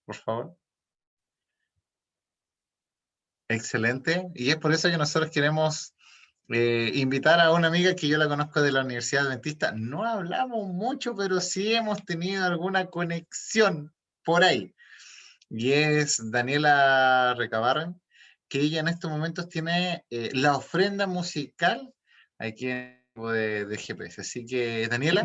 por favor. Excelente. Y es por eso que nosotros queremos invitar a una amiga que yo la conozco de la Universidad Adventista. No hablamos mucho, pero sí hemos tenido alguna conexión por ahí. Y es Daniela Recabarren, que ella en estos momentos tiene la ofrenda musical aquí en el de GPS. Así que, Daniela,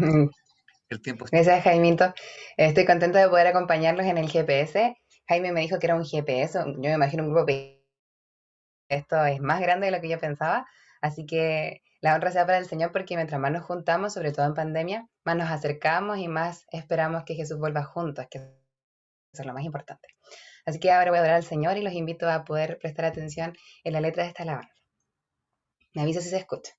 el tiempo es tuyo. Gracias, Jaimito. Estoy contenta de poder acompañarlos en el GPS. Jaime me dijo que era un GPS, yo me imagino un grupo pequeño. Esto es más grande de lo que yo pensaba, así que la honra sea para el Señor porque mientras más nos juntamos, sobre todo en pandemia, más nos acercamos y más esperamos que Jesús vuelva juntos, que eso es lo más importante. Así que ahora voy a adorar al Señor y los invito a poder prestar atención en la letra de esta alabanza. Me avisa si se escucha.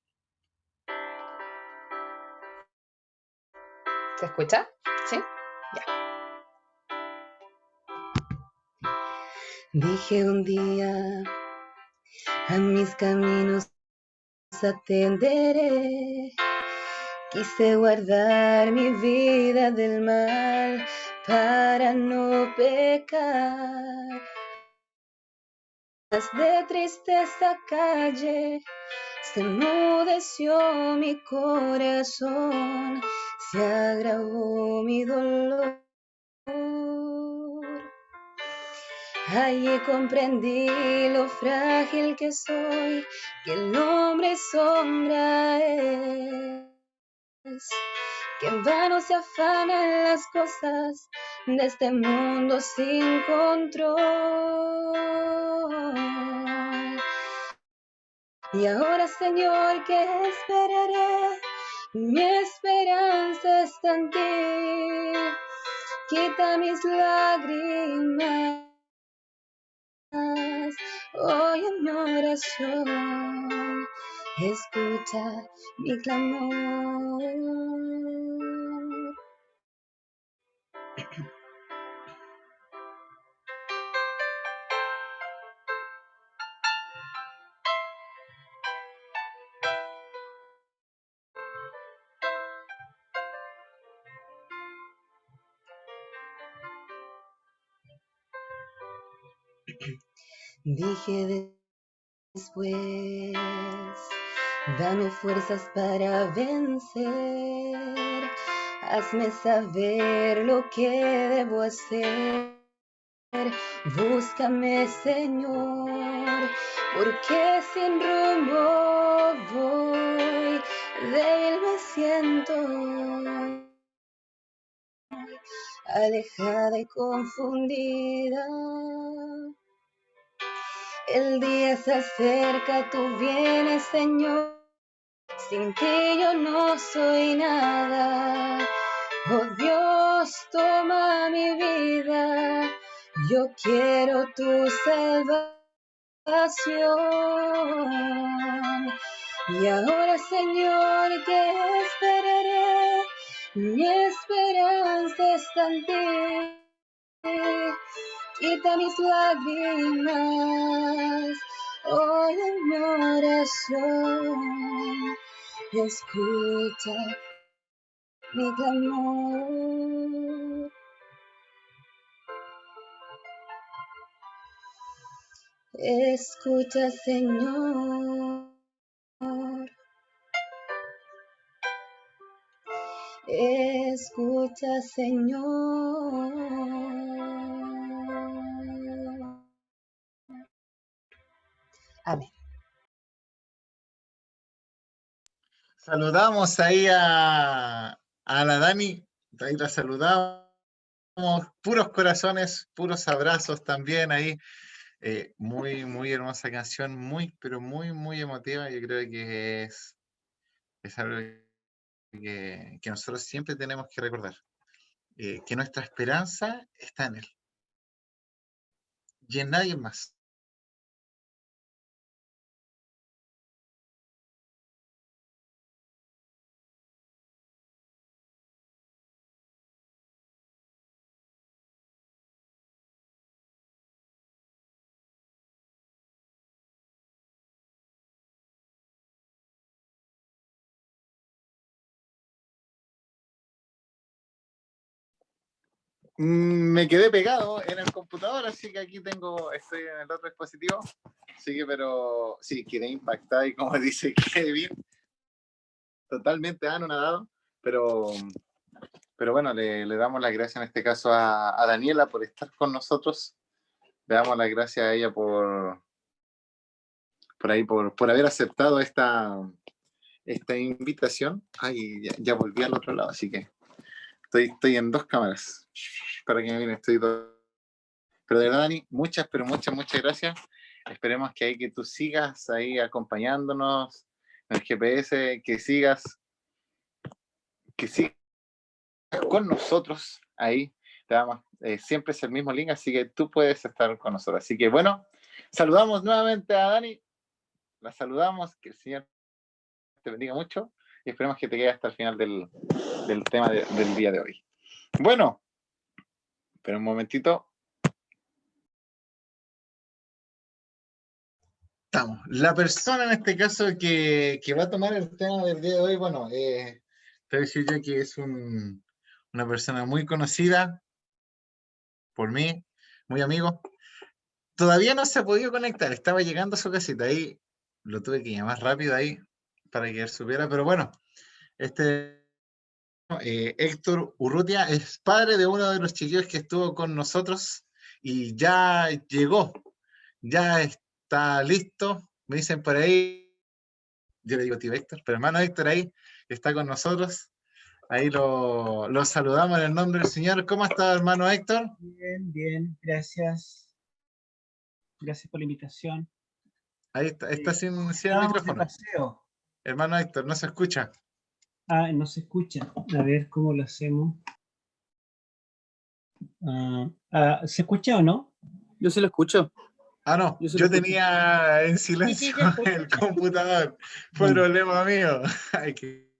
¿Se escucha? ¿Sí? Ya. Dije un día, a mis caminos atenderé. Quise guardar mi vida del mal para no pecar. De tristeza calle se enmudeció mi corazón, se agravó mi dolor. Allí comprendí lo frágil que soy, que el hombre sombra es, que en vano se afanan las cosas de este mundo sin control. Y ahora, Señor, ¿qué esperaré? Mi esperanza está en ti. Quita mis lágrimas. Hoy en mi oración, escucha mi clamor. Dije después, dame fuerzas para vencer, hazme saber lo que debo hacer. Búscame, Señor, porque sin rumbo voy, débil me siento, alejada y confundida. El día se acerca, tú vienes, Señor, sin ti yo no soy nada. Oh Dios, toma mi vida, yo quiero tu salvación. Y ahora, Señor, ¿qué esperaré? Mi esperanza está en ti. Quita mis lágrimas, hoy en mi oración, escucha mi clamor. Escucha, Señor, escucha, Señor. Amén. Saludamos ahí a la Dani, ahí la saludamos, puros corazones, puros abrazos también ahí. Muy, muy hermosa canción, muy, pero muy, muy emotiva. Yo creo que es algo que nosotros siempre tenemos que recordar, que nuestra esperanza está en Él y en nadie más. Me quedé pegado en el computador, así que aquí estoy en el otro dispositivo. Así que, pero sí, quedé impactado y como dice Kevin, totalmente anonadado, pero bueno, le damos las gracias en este caso a Daniela por estar con nosotros. Le damos las gracias a ella por haber aceptado esta invitación. Ay, ya volví al otro lado, así que estoy en dos cámaras. Para que me miren, pero de verdad, Dani, pero muchas gracias. Esperemos que tú sigas ahí acompañándonos en el GPS, que sigas con nosotros ahí. Te damos, siempre es el mismo link, así que tú puedes estar con nosotros. Así que bueno, saludamos nuevamente a Dani. La saludamos, que el Señor te bendiga mucho y esperemos que te quede hasta el final del tema del día de hoy. Bueno, pero un momentito. Estamos. La persona en este caso que va a tomar el tema del día de hoy, bueno, te voy a decir yo que es una persona muy conocida por mí, muy amigo. Todavía no se ha podido conectar, estaba llegando a su casita, ahí lo tuve que llamar rápido ahí para que él supiera, pero bueno, este Héctor Urrutia es padre de uno de los chiquillos que estuvo con nosotros y ya llegó, ya está listo, me dicen por ahí, yo le digo tío Héctor, pero hermano Héctor ahí está con nosotros, ahí lo saludamos en el nombre del Señor. ¿Cómo está, hermano Héctor? Bien, bien, gracias. Gracias por la invitación. Ahí está sin el Estábamos de micrófono. paseo. Hermano Héctor, no se escucha. Ah, no se escucha. A ver cómo lo hacemos. ¿Se escucha o no? Yo sí lo escucho. Ah, no, yo tenía en silencio el computador. Fue problema mío. Hay que...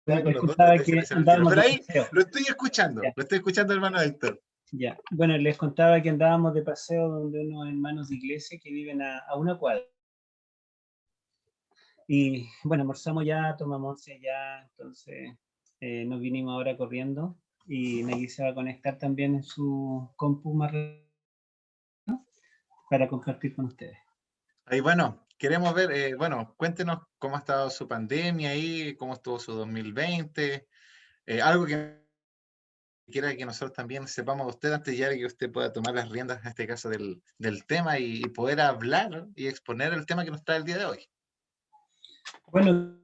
Les contaba que andábamos Pero de ahí paseo. lo estoy escuchando, hermano Héctor. Ya. Bueno, les contaba que andábamos de paseo donde unos hermanos de iglesia que viven a una cuadra. Y bueno, almorzamos ya, tomamos once ya, entonces nos vinimos ahora corriendo y Nagui se va a conectar también en su compu más para compartir con ustedes. Ahí, bueno, queremos ver, bueno, cuéntenos cómo ha estado su pandemia ahí, cómo estuvo su 2020, algo que quiera que nosotros también sepamos de usted antes ya de que usted pueda tomar las riendas, en este caso, del tema y poder hablar y exponer el tema que nos trae el día de hoy. Bueno,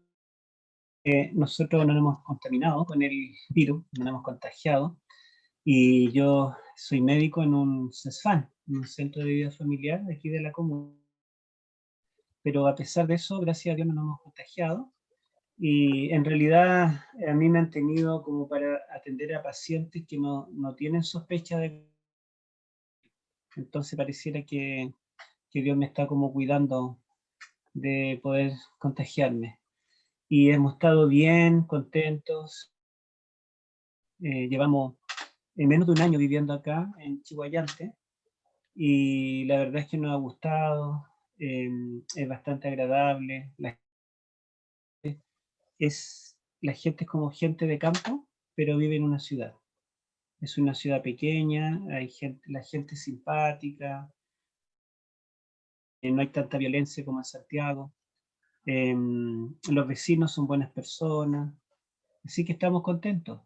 nosotros no nos hemos contaminado con el virus, no nos hemos contagiado, y yo soy médico en un CESFAM, en un centro de vida familiar de aquí de la comuna. Pero a pesar de eso, gracias a Dios no nos hemos contagiado, y en realidad a mí me han tenido como para atender a pacientes que no tienen sospecha de... Entonces pareciera que Dios me está como cuidando de poder contagiarme. Y hemos estado bien, contentos. Llevamos menos de un año viviendo acá en Chihuayante y la verdad es que nos ha gustado, es bastante agradable. La gente es como gente de campo, pero vive en una ciudad. Es una ciudad pequeña, la gente es simpática, no hay tanta violencia como en Santiago. Los vecinos son buenas personas, así que estamos contentos,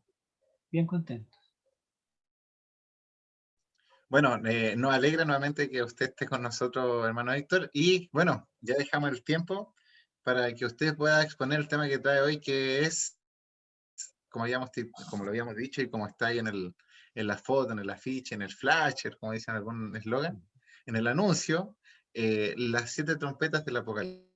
bien contentos. Bueno, nos alegra nuevamente que usted esté con nosotros, hermano Héctor, y bueno, ya dejamos el tiempo para que usted pueda exponer el tema que trae hoy, que es, como lo habíamos dicho y como está ahí en la foto, en el afiche, en el flasher, como dicen algún eslogan, en el anuncio, las 7 trompetas del Apocalipsis.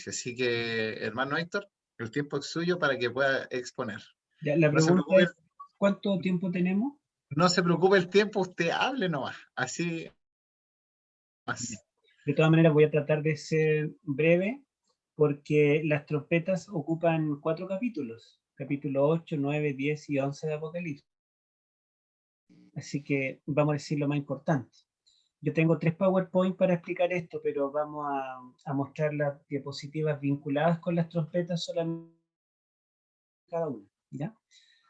Así que, hermano Héctor, el tiempo es suyo para que pueda exponer. Ya, la pregunta es, ¿cuánto tiempo tenemos? No se preocupe el tiempo, usted hable nomás, así más. De todas maneras voy a tratar de ser breve porque las trompetas ocupan 4 capítulos, capítulo 8, 9, 10 y 11 de Apocalipsis. Así que vamos a decir lo más importante. Yo tengo 3 PowerPoint para explicar esto, pero vamos a mostrar las diapositivas vinculadas con las trompetas solamente cada una, ¿ya?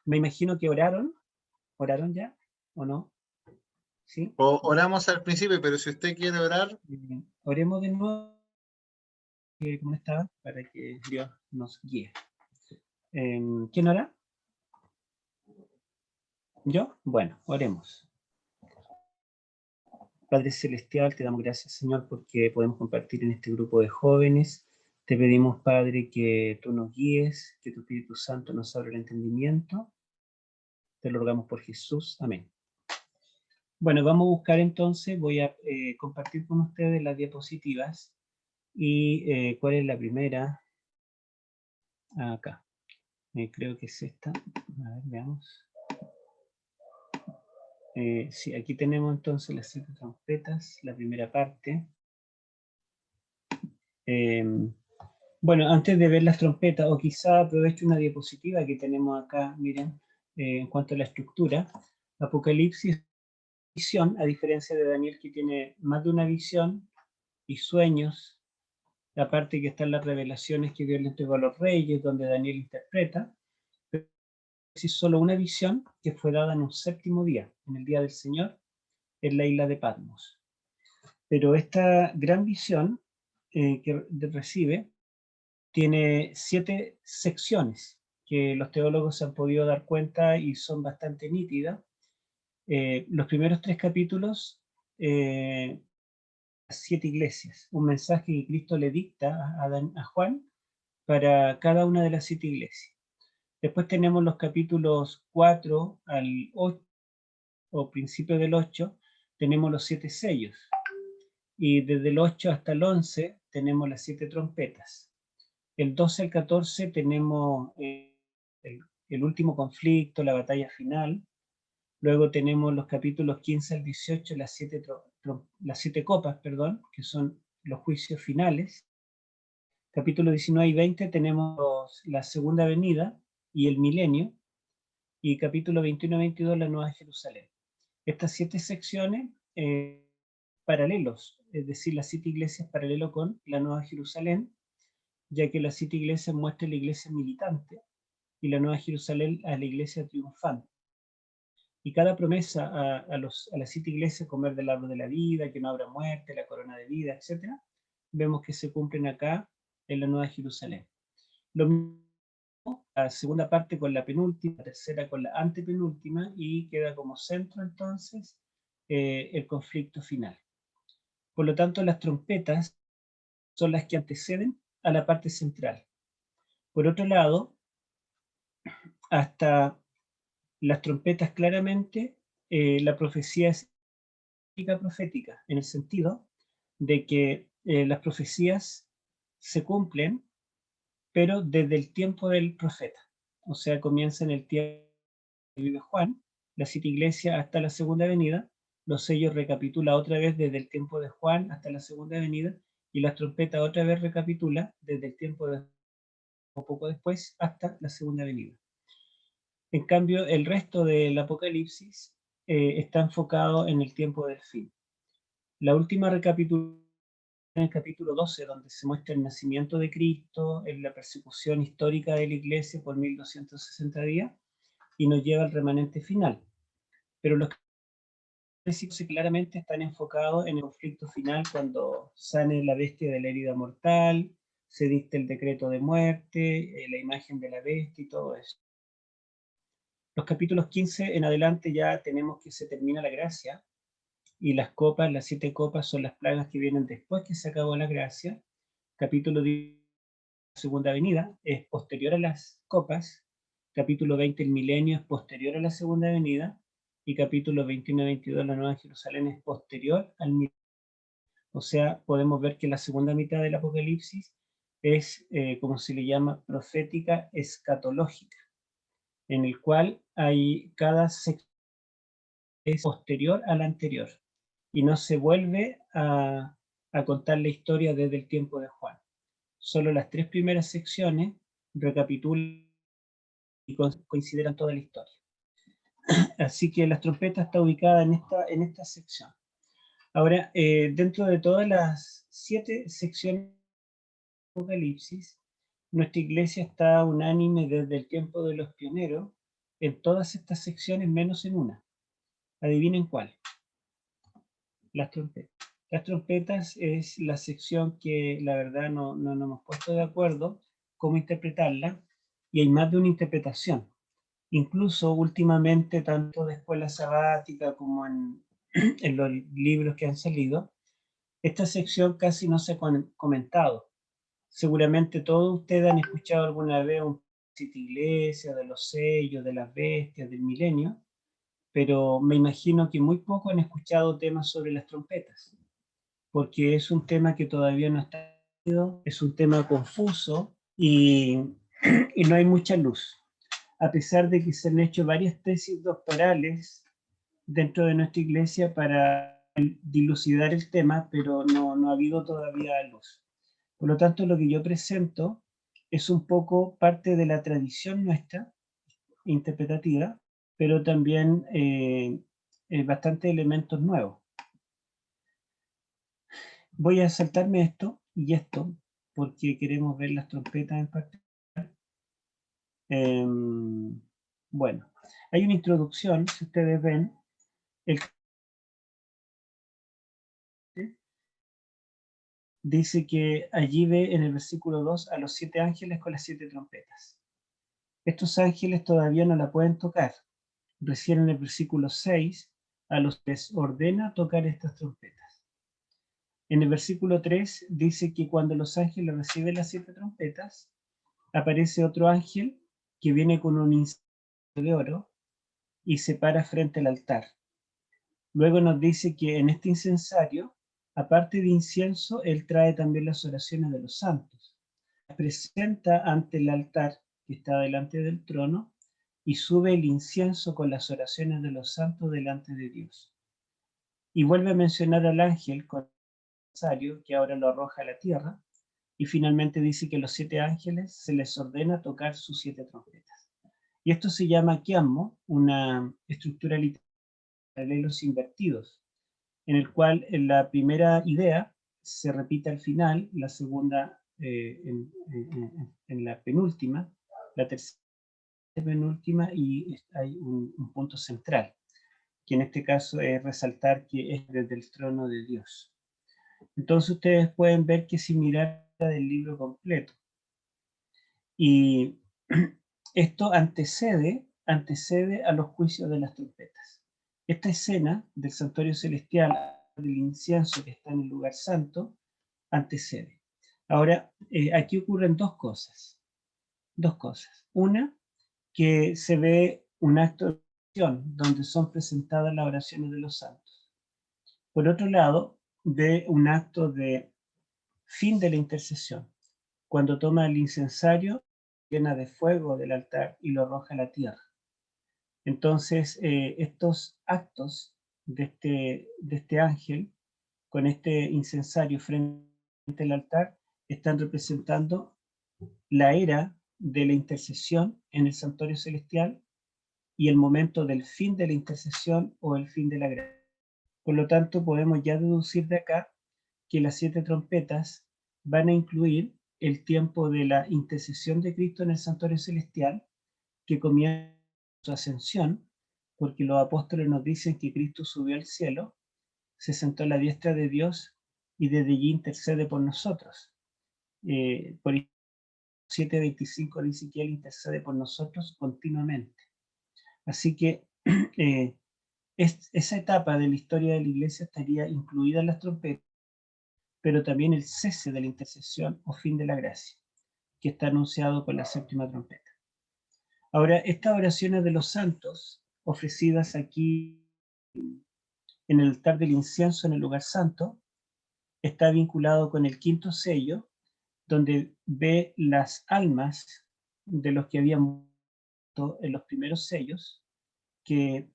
Me imagino que oraron ya. ¿o no? ¿Sí? Oramos al principio, pero si usted quiere orar, Oremos de nuevo, como estaba, para que Dios nos guíe. ¿Quién ora? ¿Yo? Bueno, oremos. Padre Celestial, te damos gracias, Señor, porque podemos compartir en este grupo de jóvenes. Te pedimos, Padre, que tú nos guíes, que tu Espíritu Santo nos abra el entendimiento. Te lo rogamos por Jesús. Amén. Bueno, vamos a buscar entonces, voy a compartir con ustedes las diapositivas. ¿Y cuál es la primera? Acá. Creo que es esta. A ver, veamos. Sí, aquí tenemos entonces las 7 trompetas, la primera parte. Bueno, antes de ver las trompetas, o quizá aprovecho una diapositiva que tenemos acá, miren, en cuanto a la estructura. Apocalipsis, visión, a diferencia de Daniel que tiene más de una visión y sueños, la parte que están las revelaciones que Dios le entregó a los reyes, donde Daniel interpreta, es solo una visión que fue dada en un séptimo día, en el día del Señor, en la isla de Patmos. Pero esta gran visión que recibe tiene 7 secciones que los teólogos se han podido dar cuenta y son bastante nítidas. Los primeros 3 capítulos, las 7 iglesias, un mensaje que Cristo le dicta a Juan para cada una de las 7 iglesias. Después tenemos los capítulos 4 al 8, o principio del 8, tenemos los 7 sellos. Y desde el 8 hasta el 11 tenemos las 7 trompetas. El 12 al 14 tenemos el último conflicto, la batalla final. Luego tenemos los capítulos 15 al 18, las 7 copas, perdón, que son los juicios finales. Capítulos 19 y 20 tenemos la segunda venida y el milenio. Y capítulo 21 y 22, la Nueva Jerusalén. Estas 7 secciones paralelos, es decir, las 7 iglesias paralelo con la Nueva Jerusalén, ya que las 7 iglesias muestran la iglesia militante y la Nueva Jerusalén a la iglesia triunfante. Y cada promesa a las 7 iglesias, comer del árbol de la vida, que no habrá muerte, la corona de vida, etc., vemos que se cumplen acá en la Nueva Jerusalén. Lo mismo, la segunda parte con la penúltima, la tercera con la antepenúltima, y queda como centro entonces el conflicto final. Por lo tanto, las trompetas son las que anteceden a la parte central. Por otro lado, hasta las trompetas claramente, la profecía es profética, en el sentido de que las profecías se cumplen, pero desde el tiempo del profeta. O sea, comienza en el tiempo que vive Juan, la 7 iglesias hasta la segunda venida, los sellos recapitula otra vez desde el tiempo de Juan hasta la segunda venida, y las trompetas otra vez recapitula desde el tiempo de o poco después hasta la segunda venida. En cambio, el resto del Apocalipsis está enfocado en el tiempo del fin. La última recapitulación en el capítulo 12, donde se muestra el nacimiento de Cristo, en la persecución histórica de la iglesia por 1260 días, y nos lleva al remanente final. Pero los capítulos claramente están enfocados en el conflicto final, cuando sale la bestia de la herida mortal, se dicta el decreto de muerte, la imagen de la bestia y todo eso. Los capítulos 15 en adelante ya tenemos que se termina la gracia, y las copas, las 7 copas, son las plagas que vienen después que se acabó la gracia. Capítulo 10, segunda venida, es posterior a las copas. Capítulo 20, el milenio, es posterior a la segunda venida. Y capítulo 21 y 22, la Nueva Jerusalén, es posterior al milenio. O sea, podemos ver que la segunda mitad del Apocalipsis es, como se le llama, profética escatológica, en el cual hay cada sección es posterior a la anterior, y no se vuelve a contar la historia desde el tiempo de Juan. Solo las 3 primeras secciones recapitulan y consideran toda la historia. Así que las trompetas está ubicada en esta sección. Ahora, dentro de todas las 7 secciones de Apocalipsis, nuestra iglesia está unánime desde el tiempo de los pioneros en todas estas secciones, menos en una. Adivinen cuál. Las trompetas. Las trompetas es la sección que la verdad no nos hemos puesto de acuerdo cómo interpretarla, y hay más de una interpretación. Incluso últimamente, tanto de escuela sabática como en los libros que han salido, esta sección casi no se ha comentado. Seguramente todos ustedes han escuchado alguna vez un Siete Iglesia, de los sellos, de las bestias, del milenio, pero me imagino que muy poco han escuchado temas sobre las trompetas, porque es un tema que todavía no está, es un tema confuso y no hay mucha luz. A pesar de que se han hecho varias tesis doctorales dentro de nuestra iglesia para dilucidar el tema, pero no ha habido todavía luz. Por lo tanto, lo que yo presento es un poco parte de la tradición nuestra interpretativa, pero también bastante elementos nuevos. Voy a saltarme esto y esto, porque queremos ver las trompetas en particular. Bueno, hay una introducción, si ustedes ven, dice que allí ve en el versículo 2 a los 7 ángeles con las 7 trompetas. Estos ángeles todavía no la pueden tocar. Recién en el versículo 6 a los que les ordena tocar estas trompetas. En el versículo 3 dice que cuando los ángeles reciben las 7 trompetas, aparece otro ángel que viene con un incienso de oro y se para frente al altar. Luego nos dice que en este incensario, aparte de incienso, él trae también las oraciones de los santos. Las presenta ante el altar que está delante del trono y sube el incienso con las oraciones de los santos delante de Dios. Y vuelve a mencionar al ángel con el incensario que ahora lo arroja a la tierra. Y finalmente dice que a los 7 ángeles se les ordena tocar sus 7 trompetas. Y esto se llama quiasmo, una estructura literaria de paralelos invertidos, en el cual en la primera idea se repite al final, la segunda en la penúltima, la tercera penúltima, y hay un punto central, que en este caso es resaltar que es desde el trono de Dios. Entonces ustedes pueden ver que es similar del libro completo. Y esto antecede a los juicios de las trompetas. Esta escena del santuario celestial, del incienso que está en el lugar santo, antecede. Ahora, aquí ocurren dos cosas. Una, que se ve un acto de oración donde son presentadas las oraciones de los santos. Por otro lado, ve un acto de fin de la intercesión, cuando toma el incensario, llena de fuego del altar y lo arroja a la tierra. Entonces, estos actos de este ángel con este incensario frente al altar están representando la era de la intercesión en el santuario celestial y el momento del fin de la intercesión o el fin de la gracia. Por lo tanto, podemos ya deducir de acá que las 7 trompetas van a incluir el tiempo de la intercesión de Cristo en el santuario celestial, que comienza su ascensión, porque los apóstoles nos dicen que Cristo subió al cielo, se sentó a la diestra de Dios y desde allí intercede por nosotros. Por 7:25 dice que Él intercede por nosotros continuamente. Así que esa etapa de la historia de la iglesia estaría incluida en las trompetas, pero también el cese de la intercesión o fin de la gracia, que está anunciado con la séptima trompeta. Ahora, estas oraciones de los santos, ofrecidas aquí en el altar del incienso en el lugar santo, está vinculado con el quinto sello, donde ve las almas de los que habían muerto en los primeros sellos, que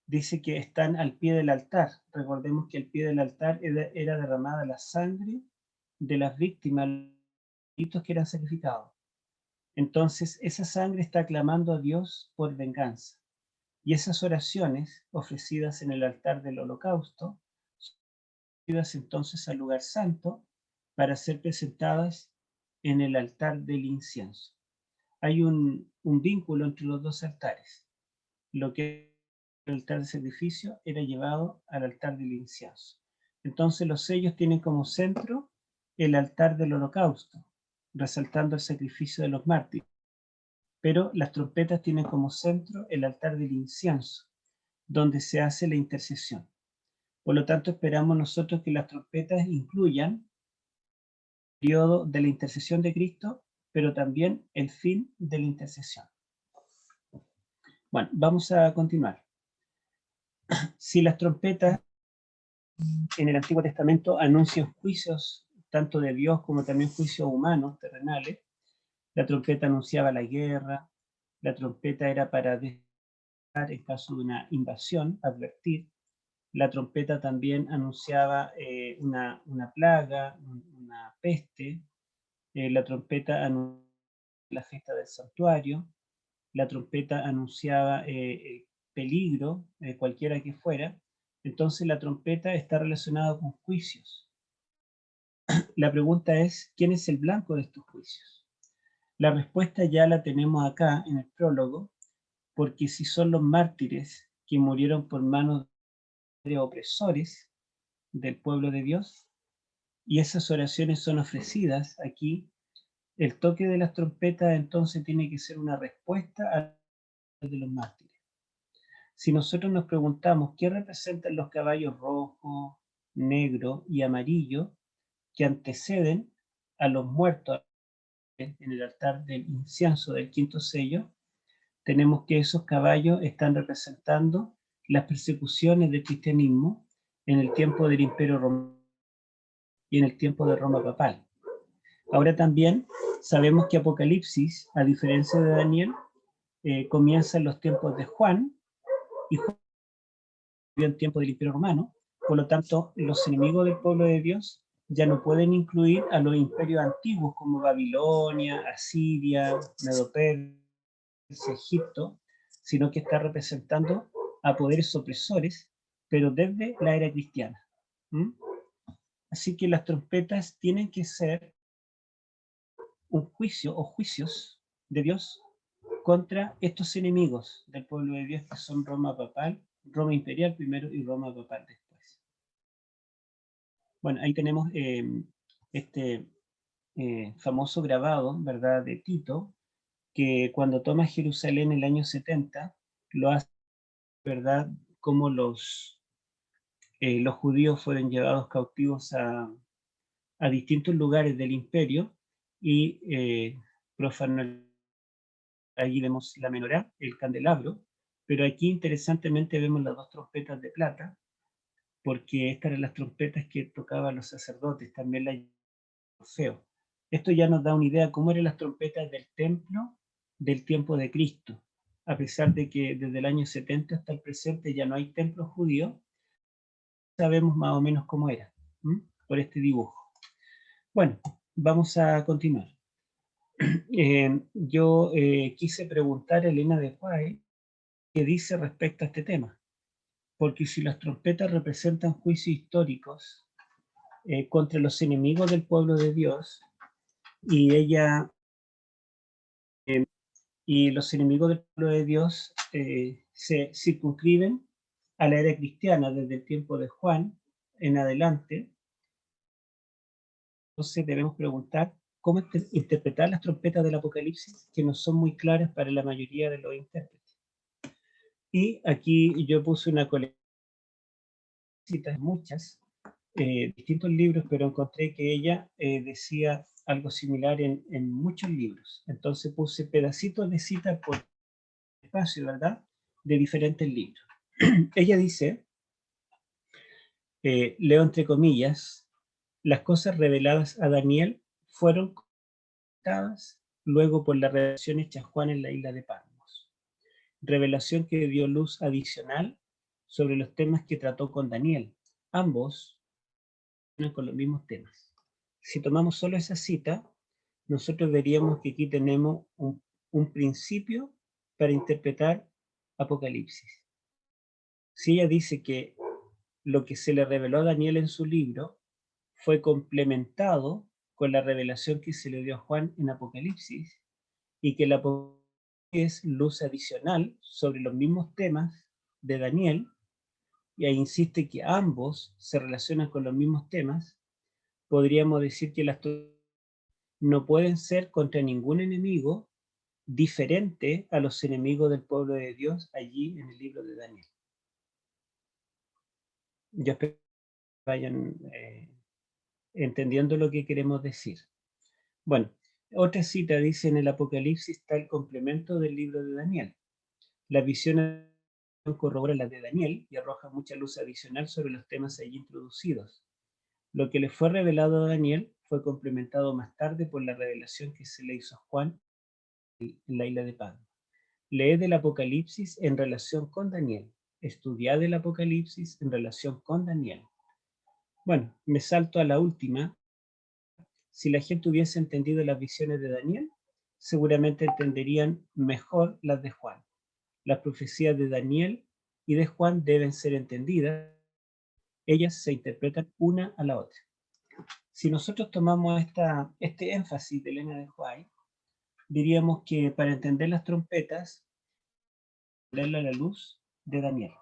dice que están al pie del altar. Recordemos que al pie del altar era derramada la sangre de las víctimas que eran sacrificados. Entonces, esa sangre está clamando a Dios por venganza. Y esas oraciones ofrecidas en el altar del holocausto son ofrecidas entonces al lugar santo para ser presentadas en el altar del incienso. Hay un vínculo entre los dos altares. Lo que el altar de sacrificio era llevado al altar del incienso. Entonces los sellos tienen como centro el altar del holocausto, resaltando el sacrificio de los mártires. Pero las trompetas tienen como centro el altar del incienso, donde se hace la intercesión. Por lo tanto, esperamos nosotros que las trompetas incluyan el periodo de la intercesión de Cristo, pero también el fin de la intercesión. Bueno, vamos a continuar. Si las trompetas en el Antiguo Testamento anuncian juicios tanto de Dios como también juicios humanos, terrenales, la trompeta anunciaba la guerra, la trompeta era para despertar en caso de una invasión, advertir. La trompeta también anunciaba una plaga, una peste. La trompeta anunciaba la fiesta del santuario. La trompeta anunciaba peligro, cualquiera que fuera. Entonces la trompeta está relacionada con juicios. La pregunta es, ¿quién es el blanco de estos juicios? La respuesta ya la tenemos acá en el prólogo, porque si son los mártires que murieron por manos de opresores del pueblo de Dios, y esas oraciones son ofrecidas aquí, el toque de las trompetas entonces tiene que ser una respuesta a de los mártires. Si nosotros nos preguntamos qué representan los caballos rojo, negro y amarillo que anteceden a los muertos en el altar del incienso del quinto sello, tenemos que esos caballos están representando las persecuciones del cristianismo en el tiempo del Imperio Romano y en el tiempo de Roma papal. Ahora también sabemos que Apocalipsis, a diferencia de Daniel, comienza en los tiempos de Juan, y Juan vivió en tiempo del Imperio Romano. Por lo tanto, los enemigos del pueblo de Dios ya no pueden incluir a los imperios antiguos como Babilonia, Asiria, Medo-Persia, Egipto, sino que está representando a poderes opresores, pero desde la era cristiana. ¿Mm? Así que las trompetas tienen que ser un juicio o juicios de Dios contra estos enemigos del pueblo de Dios que son Roma papal, Roma imperial primero y Roma papal después. Bueno, ahí tenemos este famoso grabado, ¿verdad?, de Tito, que cuando toma Jerusalén en el año 70, lo hace, ¿verdad?, como los judíos fueron llevados cautivos a distintos lugares del imperio y profanó. Allí vemos la menorá, el candelabro, pero aquí interesantemente vemos las dos trompetas de plata, porque estas eran las trompetas que tocaban los sacerdotes, también la Orfeo. Esto ya nos da una idea de cómo eran las trompetas del templo del tiempo de Cristo. A pesar de que desde el año 70 hasta el presente ya no hay templo judío, sabemos más o menos cómo era, por este dibujo. Bueno, vamos a continuar. Yo quise preguntar a Elena de White qué dice respecto a este tema, porque si las trompetas representan juicios históricos contra los enemigos del pueblo de Dios, y ella y los enemigos del pueblo de Dios se circunscriben a la era cristiana desde el tiempo de Juan en adelante, entonces debemos preguntar cómo interpretar las trompetas del Apocalipsis, que no son muy claras para la mayoría de los intérpretes. Y aquí yo puse una colección de citas, muchas, distintos libros, pero encontré que ella decía algo similar en muchos libros. Entonces puse pedacitos de citas por espacio, ¿verdad?, de diferentes libros. Ella dice, leo entre comillas, las cosas reveladas a Daniel fueron contadas luego por la revelación hecha a Juan en la isla de Patmos. Revelación que dio luz adicional sobre los temas que trató con Daniel. Ambos con los mismos temas. Si tomamos solo esa cita, nosotros veríamos que aquí tenemos un principio para interpretar Apocalipsis. Si ella dice que lo que se le reveló a Daniel en su libro fue complementado con la revelación que se le dio a Juan en Apocalipsis, y que la Apocalipsis es luz adicional sobre los mismos temas de Daniel, y ahí insiste que ambos se relacionan con los mismos temas, podríamos decir que las no pueden ser contra ningún enemigo diferente a los enemigos del pueblo de Dios allí en el libro de Daniel. Yo espero que vayan entendiendo lo que queremos decir. Bueno, otra cita dice: en el Apocalipsis está el complemento del libro de Daniel. La visión corrobora la de Daniel y arroja mucha luz adicional sobre los temas allí introducidos. Lo que le fue revelado a Daniel fue complementado más tarde por la revelación que se le hizo a Juan en la isla de Patmos. Leed el Apocalipsis en relación con Daniel. Estudiad el Apocalipsis en relación con Daniel. Bueno, me salto a la última. Si la gente hubiese entendido las visiones de Daniel, seguramente entenderían mejor las de Juan. Las profecías de Daniel y de Juan deben ser entendidas. Ellas se interpretan una a la otra. Si nosotros tomamos este énfasis de Elena de White, diríamos que para entender las trompetas, verla a la luz de Daniel.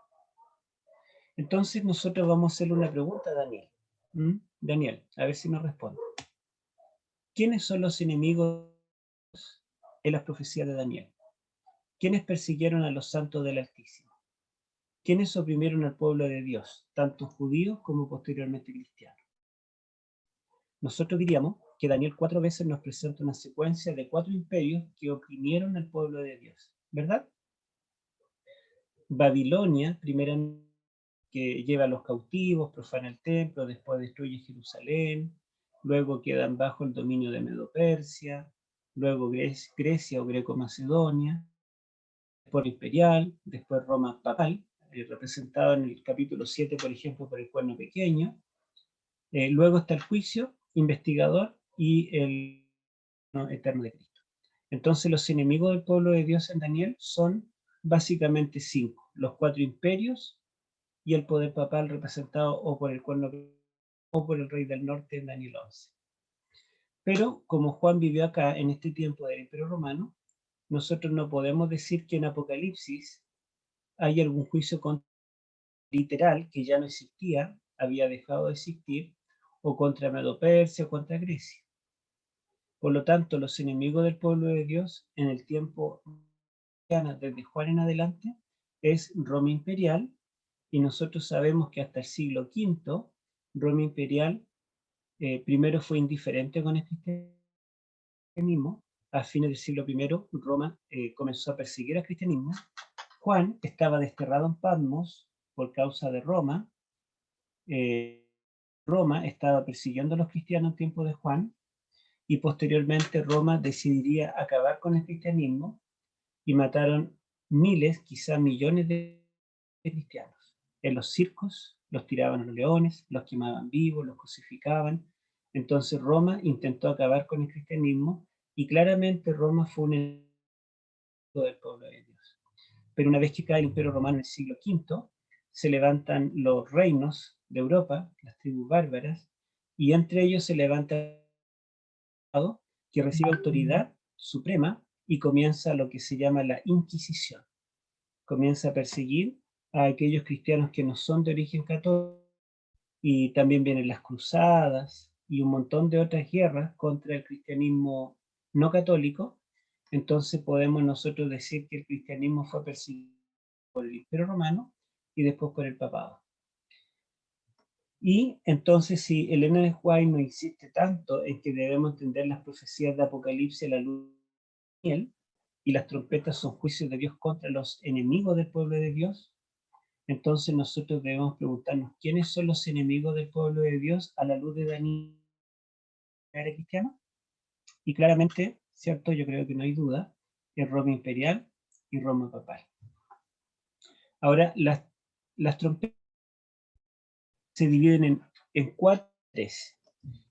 Entonces nosotros vamos a hacerle una pregunta a Daniel. Daniel, a ver si nos responde. ¿Quiénes son los enemigos en las profecías de Daniel? ¿Quiénes persiguieron a los santos del Altísimo? ¿Quiénes oprimieron al pueblo de Dios, tanto judíos como posteriormente cristianos? Nosotros diríamos que Daniel 4 veces nos presenta una secuencia de 4 imperios que oprimieron al pueblo de Dios, ¿verdad? Babilonia, primera, que lleva a los cautivos, profana el templo, después destruye Jerusalén, luego quedan bajo el dominio de Medo-Persia, luego Grecia o Greco-Macedonia, después imperial, después Roma papal, representado en el capítulo 7, por ejemplo, por el cuerno pequeño. Luego está el juicio investigador y el eterno de Cristo. Entonces los enemigos del pueblo de Dios en Daniel son básicamente 5: los 4 imperios y el poder papal representado o por el cuerno o por el rey del norte en Daniel 11. Pero como Juan vivió acá en este tiempo del Imperio Romano, nosotros no podemos decir que en Apocalipsis hay algún juicio literal que ya no existía, había dejado de existir, o contra Medo-Persia o contra Grecia. Por lo tanto, los enemigos del pueblo de Dios en el tiempo desde Juan en adelante es Roma imperial, y nosotros sabemos que hasta el siglo V Roma imperial primero fue indiferente con el cristianismo. A fines del siglo I Roma comenzó a perseguir al cristianismo. Juan estaba desterrado en Patmos por causa de Roma. Roma estaba persiguiendo a los cristianos en tiempo de Juan, y posteriormente Roma decidiría acabar con el cristianismo y mataron miles, quizá millones de cristianos. En los circos los tiraban a los leones, los quemaban vivos, los crucificaban. Entonces Roma intentó acabar con el cristianismo, y claramente Roma fue un enemigo del pueblo de Dios. Pero una vez que cae el Imperio Romano en el siglo V, se levantan los reinos de Europa, las tribus bárbaras, y entre ellos se levanta que recibe autoridad suprema y comienza lo que se llama la Inquisición. Comienza a perseguir a aquellos cristianos que no son de origen católico, y también vienen las cruzadas y un montón de otras guerras contra el cristianismo no católico. Entonces podemos nosotros decir que el cristianismo fue perseguido por el Imperio Romano y después por el papado. Y entonces, si Elena de White no insiste tanto en que debemos entender las profecías de Apocalipsis a la luz de Daniel, y las trompetas son juicios de Dios contra los enemigos del pueblo de Dios, entonces nosotros debemos preguntarnos quiénes son los enemigos del pueblo de Dios a la luz de Daniel era cristiano. Y claramente, cierto, yo creo que no hay duda, es Roma imperial y Roma papal. Ahora, las trompetas se dividen en 4.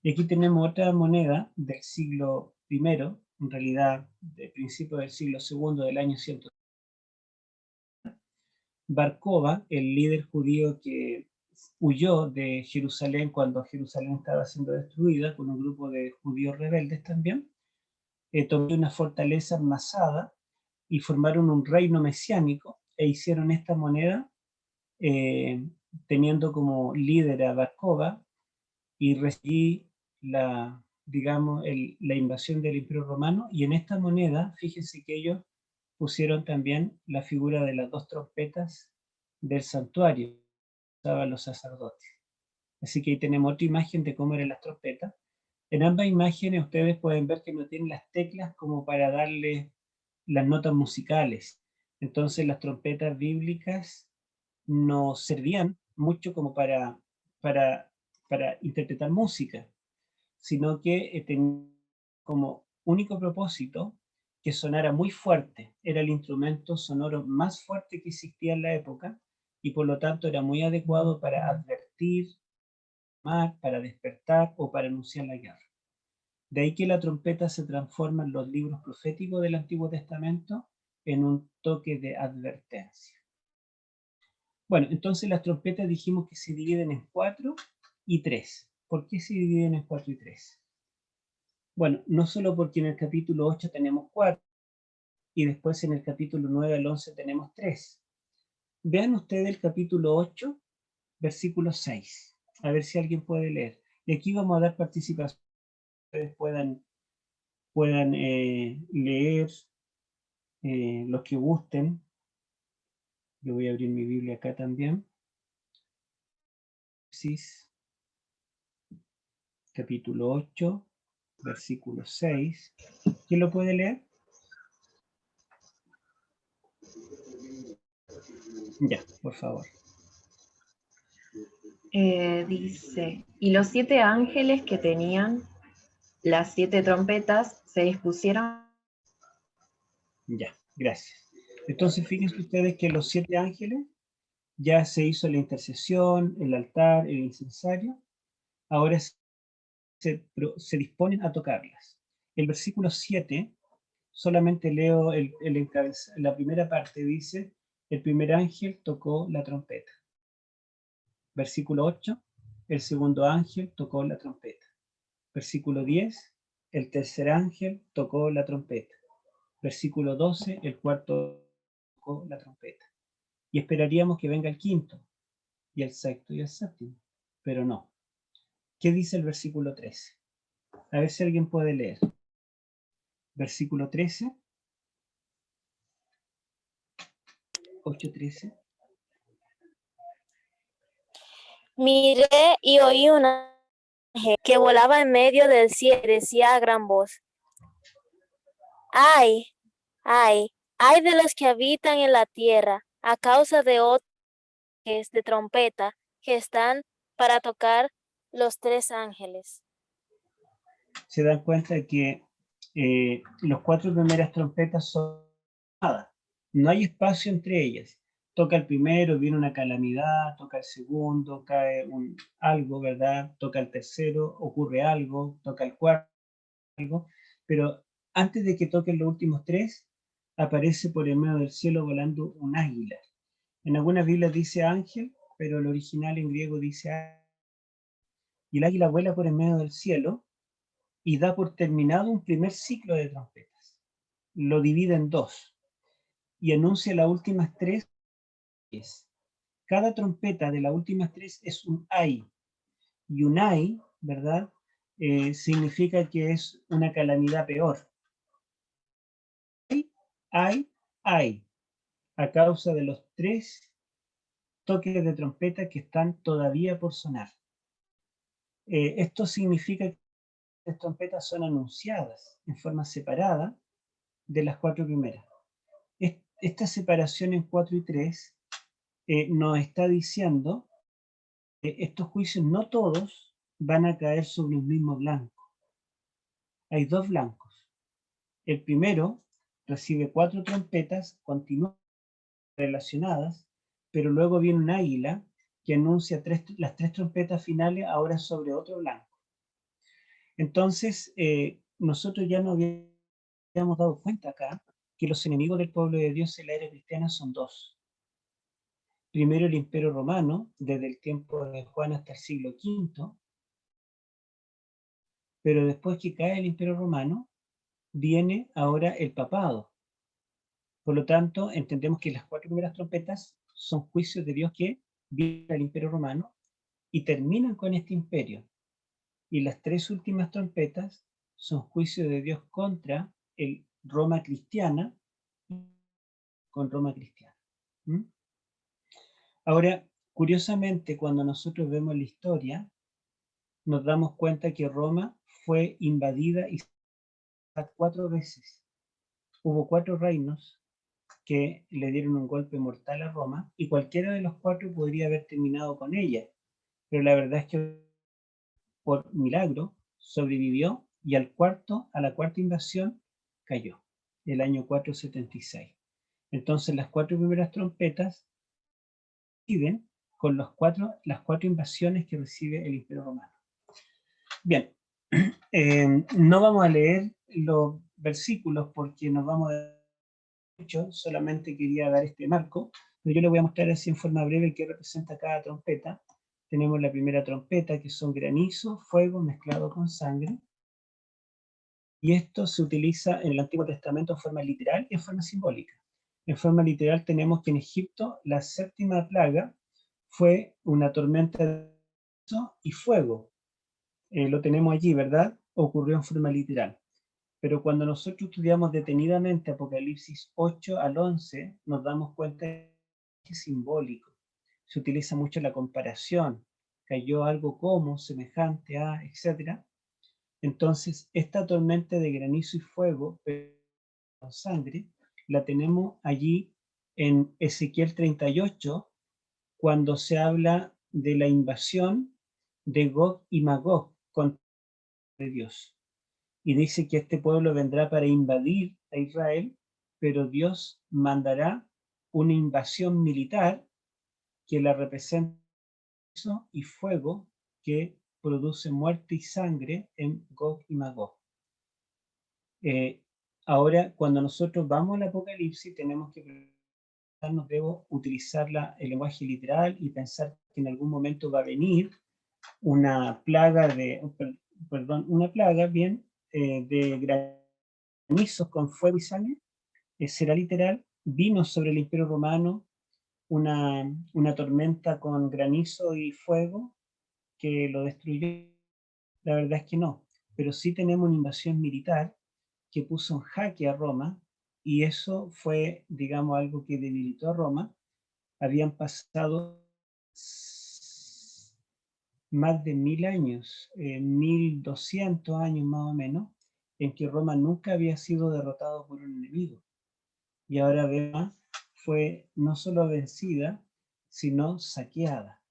Y aquí tenemos otra moneda del siglo I, en realidad de principios del siglo II, del año 100. Bar Kokhba, el líder judío que huyó de Jerusalén cuando Jerusalén estaba siendo destruida, con un grupo de judíos rebeldes también, tomó una fortaleza enmasada y formaron un reino mesiánico e hicieron esta moneda teniendo como líder a Bar y recibí la, digamos, la invasión del Imperio Romano, y en esta moneda, fíjense que ellos pusieron también la figura de las dos trompetas del santuario que usaban los sacerdotes. Así que ahí tenemos otra imagen de cómo eran las trompetas. En ambas imágenes ustedes pueden ver que no tienen las teclas como para darle las notas musicales. Entonces las trompetas bíblicas no servían mucho como para, para interpretar música, sino que tenían como único propósito que sonara muy fuerte. Era el instrumento sonoro más fuerte que existía en la época y por lo tanto era muy adecuado para advertir, para despertar o para anunciar la guerra. De ahí que la trompeta se transforma en los libros proféticos del Antiguo Testamento en un toque de advertencia. Bueno, entonces las trompetas dijimos que se dividen en 4 y 3. ¿Por qué se dividen en 4 y 3? Bueno, no solo porque en el capítulo 8 tenemos 4 y después en el capítulo 9 al 11 tenemos 3. Vean ustedes el capítulo 8, versículo 6. A ver si alguien puede leer. Y aquí vamos a dar participación para que ustedes puedan leer los que gusten. Yo voy a abrir mi Biblia acá también. Capítulo 8, versículo 6. ¿Quién lo puede leer? Ya, por favor. Dice, y los 7 ángeles que tenían las 7 trompetas se dispusieron. Ya, gracias. Entonces fíjense ustedes que los 7 ángeles ya se hizo la intercesión, el altar, el incensario. Ahora se disponen a tocarlas. El versículo 7, solamente leo la primera parte, dice, el primer ángel tocó la trompeta. Versículo 8, el segundo ángel tocó la trompeta. Versículo 10, el tercer ángel tocó la trompeta. Versículo 12, el cuarto tocó la trompeta. Y esperaríamos que venga el quinto, y el sexto y el séptimo, pero no. ¿Qué dice el versículo 13? A ver si alguien puede leer. Versículo 13. 8:13. Miré y oí un ángel que volaba en medio del cielo y decía a gran voz: ¡ay, ay, ay de los que habitan en la tierra a causa de otros de trompeta que están para tocar los 3 ángeles! Se dan cuenta de que los 4 primeras trompetas son nada. No hay espacio entre ellas. Toca el primero, viene una calamidad, toca el segundo, cae algo, ¿verdad? Toca el tercero, ocurre algo, toca el cuarto, algo. Pero antes de que toquen los últimos 3, aparece por el medio del cielo volando un águila. En algunas Biblias dice ángel, pero el original en griego dice águila. Y el águila vuela por el medio del cielo y da por terminado un primer ciclo de trompetas. Lo divide en 2 y anuncia las últimas 3. Cada trompeta de las últimas 3 es un ay. Y un ay, ¿verdad? Significa que es una calamidad peor. Ay, ay, a causa de los 3 toques de trompeta que están todavía por sonar. Esto significa que las trompetas son anunciadas en forma separada de las 4 primeras. Esta separación en 4 y 3 nos está diciendo que estos juicios no todos van a caer sobre un mismo blanco. Hay 2 blancos. El primero recibe 4 trompetas continuas relacionadas, pero luego viene un águila que anuncia las 3 trompetas finales ahora sobre otro blanco. Entonces, nosotros ya nos habíamos dado cuenta acá que los enemigos del pueblo de Dios en la era cristiana son 2. Primero el Imperio Romano, desde el tiempo de Juan hasta el siglo V, pero después que cae el Imperio Romano, viene ahora el papado. Por lo tanto, entendemos que las 4 primeras trompetas son juicios de Dios que viene el Imperio Romano y terminan con este imperio. Y las 3 últimas trompetas son juicio de Dios contra el Roma cristiana, con Roma cristiana. ¿Mm? Ahora, curiosamente, cuando nosotros vemos la historia, nos damos cuenta que Roma fue invadida y 4 veces. Hubo 4 reinos que le dieron un golpe mortal a Roma y cualquiera de los 4 podría haber terminado con ella. Pero la verdad es que por milagro sobrevivió y a la cuarta invasión cayó, el año 476. Entonces las 4 primeras trompetas coinciden con las 4 invasiones que recibe el Imperio Romano. Bien, no vamos a leer los versículos porque nos vamos a mucho, solamente quería dar este marco, pero yo les voy a mostrar así en forma breve qué representa cada trompeta. Tenemos la primera trompeta, que son granizo, fuego mezclado con sangre, y esto se utiliza en el Antiguo Testamento en forma literal y en forma simbólica. En forma literal tenemos que en Egipto la 7ª plaga fue una tormenta de granizo y fuego. Lo tenemos allí, ¿verdad? Ocurrió en forma literal. Pero cuando nosotros estudiamos detenidamente Apocalipsis 8 al 11, nos damos cuenta que es simbólico. Se utiliza mucho la comparación. Cayó algo como, semejante a, etc. Entonces, esta tormenta de granizo y fuego, pero con sangre, la tenemos allí en Ezequiel 38, cuando se habla de la invasión de Gog y Magog contra Dios. Y dice que este pueblo vendrá para invadir a Israel, pero Dios mandará una invasión militar que la representa y fuego que produce muerte y sangre en Gog y Magog. Ahora, cuando nosotros vamos al Apocalipsis, tenemos que preguntarnos, debo utilizar el lenguaje literal y pensar que en algún momento va a venir una plaga de granizos con fuego y sangre. Será literal. Vino sobre el Imperio Romano una tormenta con granizo y fuego que lo destruyó. La verdad es que no, pero sí tenemos una invasión militar que puso en jaque a Roma, y eso fue, digamos, algo que debilitó a Roma. Habían pasado más de 1000 años, 1200 años más o menos, en que Roma nunca había sido derrotado por un enemigo. Y ahora vemos, fue no solo vencida, sino saqueada.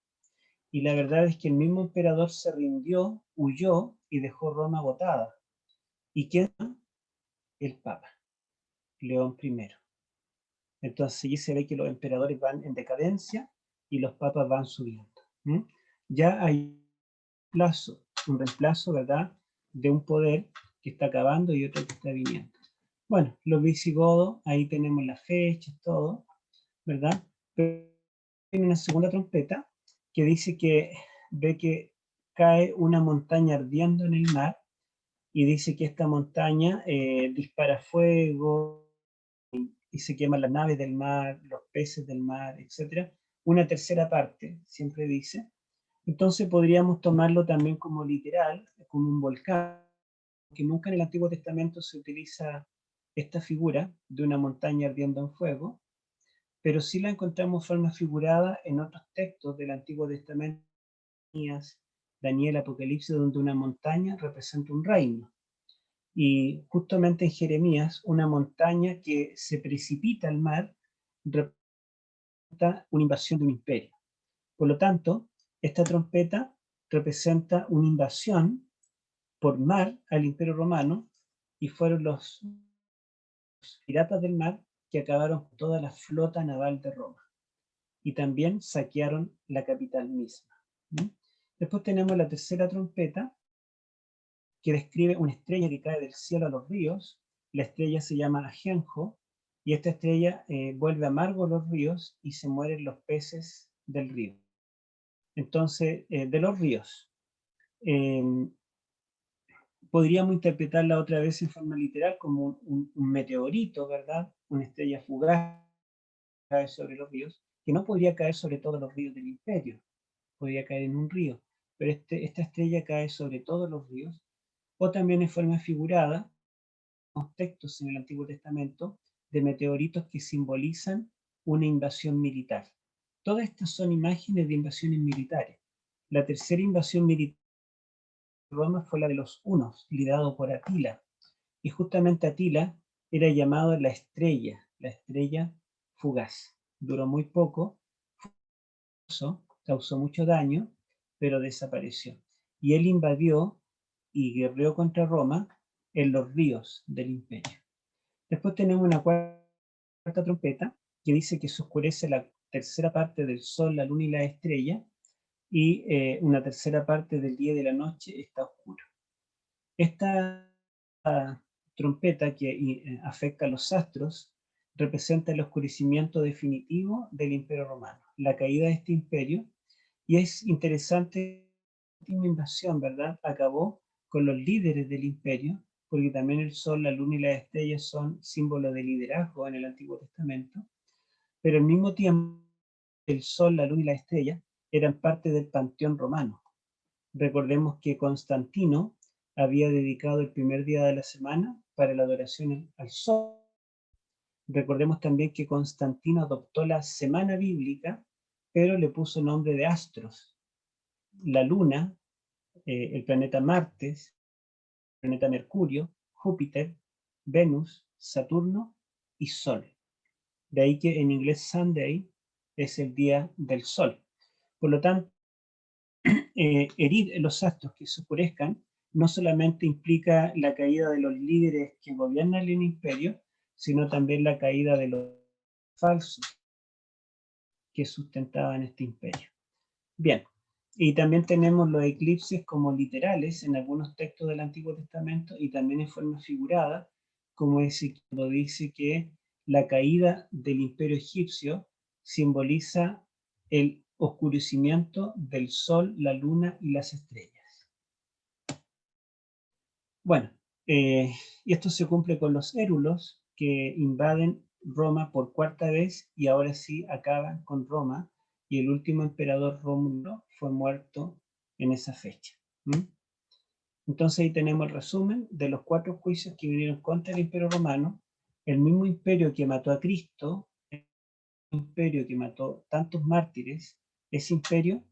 Y la verdad es que el mismo emperador se rindió, huyó y dejó Roma agotada. ¿Y quién? El Papa, León I. Entonces allí se ve que los emperadores van en decadencia y los papas van subiendo. Ya hay un reemplazo, ¿verdad?, de un poder que está acabando y otro que está viniendo. Bueno, los visigodos, ahí tenemos las fechas, todo, ¿verdad? Pero hay una segunda trompeta que dice que ve que cae una montaña ardiendo en el mar, y dice que esta montaña dispara fuego y se queman las naves del mar, los peces del mar, etc. Una tercera parte, siempre dice. Entonces podríamos tomarlo también como literal, como un volcán, que nunca en el Antiguo Testamento se utiliza esta figura de una montaña ardiendo en fuego, pero sí la encontramos forma figurada en otros textos del Antiguo Testamento, Daniel, Apocalipsis, donde una montaña representa un reino. Y justamente en Jeremías, una montaña que se precipita al mar representa una invasión de un imperio. Por lo tanto, esta trompeta representa una invasión por mar al Imperio Romano, y fueron los piratas del mar que acabaron con toda la flota naval de Roma. Y también saquearon la capital misma. Después tenemos la tercera trompeta, que describe una estrella que cae del cielo a los ríos. La estrella se llama Ajenjo, y esta estrella vuelve amargos los ríos y se mueren los peces del río. Entonces, de los ríos. Podríamos interpretarla otra vez en forma literal como un meteorito, ¿verdad? Una estrella fugaz sobre los ríos, que no podría caer sobre todos los ríos del imperio, podría caer en un río, pero esta estrella cae sobre todos los ríos, o también en forma figurada, textos en el Antiguo Testamento de meteoritos que simbolizan una invasión militar. Todas estas son imágenes de invasiones militares. La tercera invasión militar de Roma fue la de los hunos, liderado por Atila. Y justamente Atila era llamado la estrella fugaz. Duró muy poco, causó mucho daño, pero desapareció. Y él invadió y guerreó contra Roma en los ríos del imperio. Después tenemos una cuarta trompeta que dice que se oscurece la tercera parte del sol, la luna y la estrella, y una tercera parte del día y de la noche está oscuro. Esta trompeta que afecta a los astros representa el oscurecimiento definitivo del Imperio Romano, la caída de este imperio, y es interesante, la última invasión, ¿verdad?, acabó con los líderes del imperio, porque también el sol, la luna y las estrellas son símbolos de liderazgo en el Antiguo Testamento, pero al mismo tiempo el sol, la luna y la estrella eran parte del panteón romano. Recordemos que Constantino había dedicado el primer día de la semana para la adoración al sol. Recordemos también que Constantino adoptó la semana bíblica, pero le puso nombre de astros. La luna, el planeta Marte, el planeta Mercurio, Júpiter, Venus, Saturno y Sol. De ahí que en inglés Sunday es el día del sol. Por lo tanto, herir los astros que se oscurezcan no solamente implica la caída de los líderes que gobiernan el imperio, sino también la caída de los falsos que sustentaban este imperio. Bien, y también tenemos los eclipses como literales en algunos textos del Antiguo Testamento y también en forma figurada, como cuando dice que la caída del imperio egipcio simboliza el oscurecimiento del sol, la luna y las estrellas. Bueno, y esto se cumple con los érulos que invaden Roma por cuarta vez y ahora sí acaban con Roma, y el último emperador Rómulo fue muerto en esa fecha. Entonces ahí tenemos el resumen de los 4 juicios que vinieron contra el Imperio Romano, el mismo imperio que mató a Cristo, el imperio que mató tantos mártires, ese imperio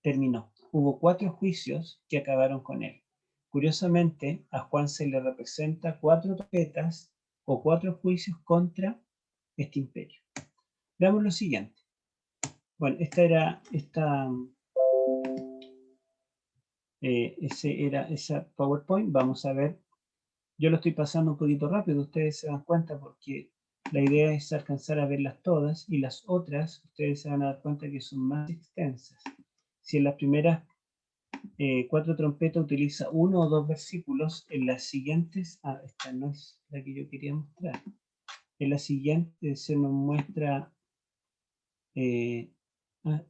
terminó. Hubo 4 juicios que acabaron con él. Curiosamente, a Juan se le representa 4 trompetas o 4 juicios contra este imperio. Veamos lo siguiente. Bueno, esa PowerPoint. Vamos a ver. Yo lo estoy pasando un poquito rápido, ustedes se dan cuenta porque la idea es alcanzar a verlas todas, y las otras ustedes se van a dar cuenta que son más extensas. Si en las primeras 4 trompetas utiliza 1 o 2 versículos, en las siguientes, esta no es la que yo quería mostrar. En la siguiente se nos muestra,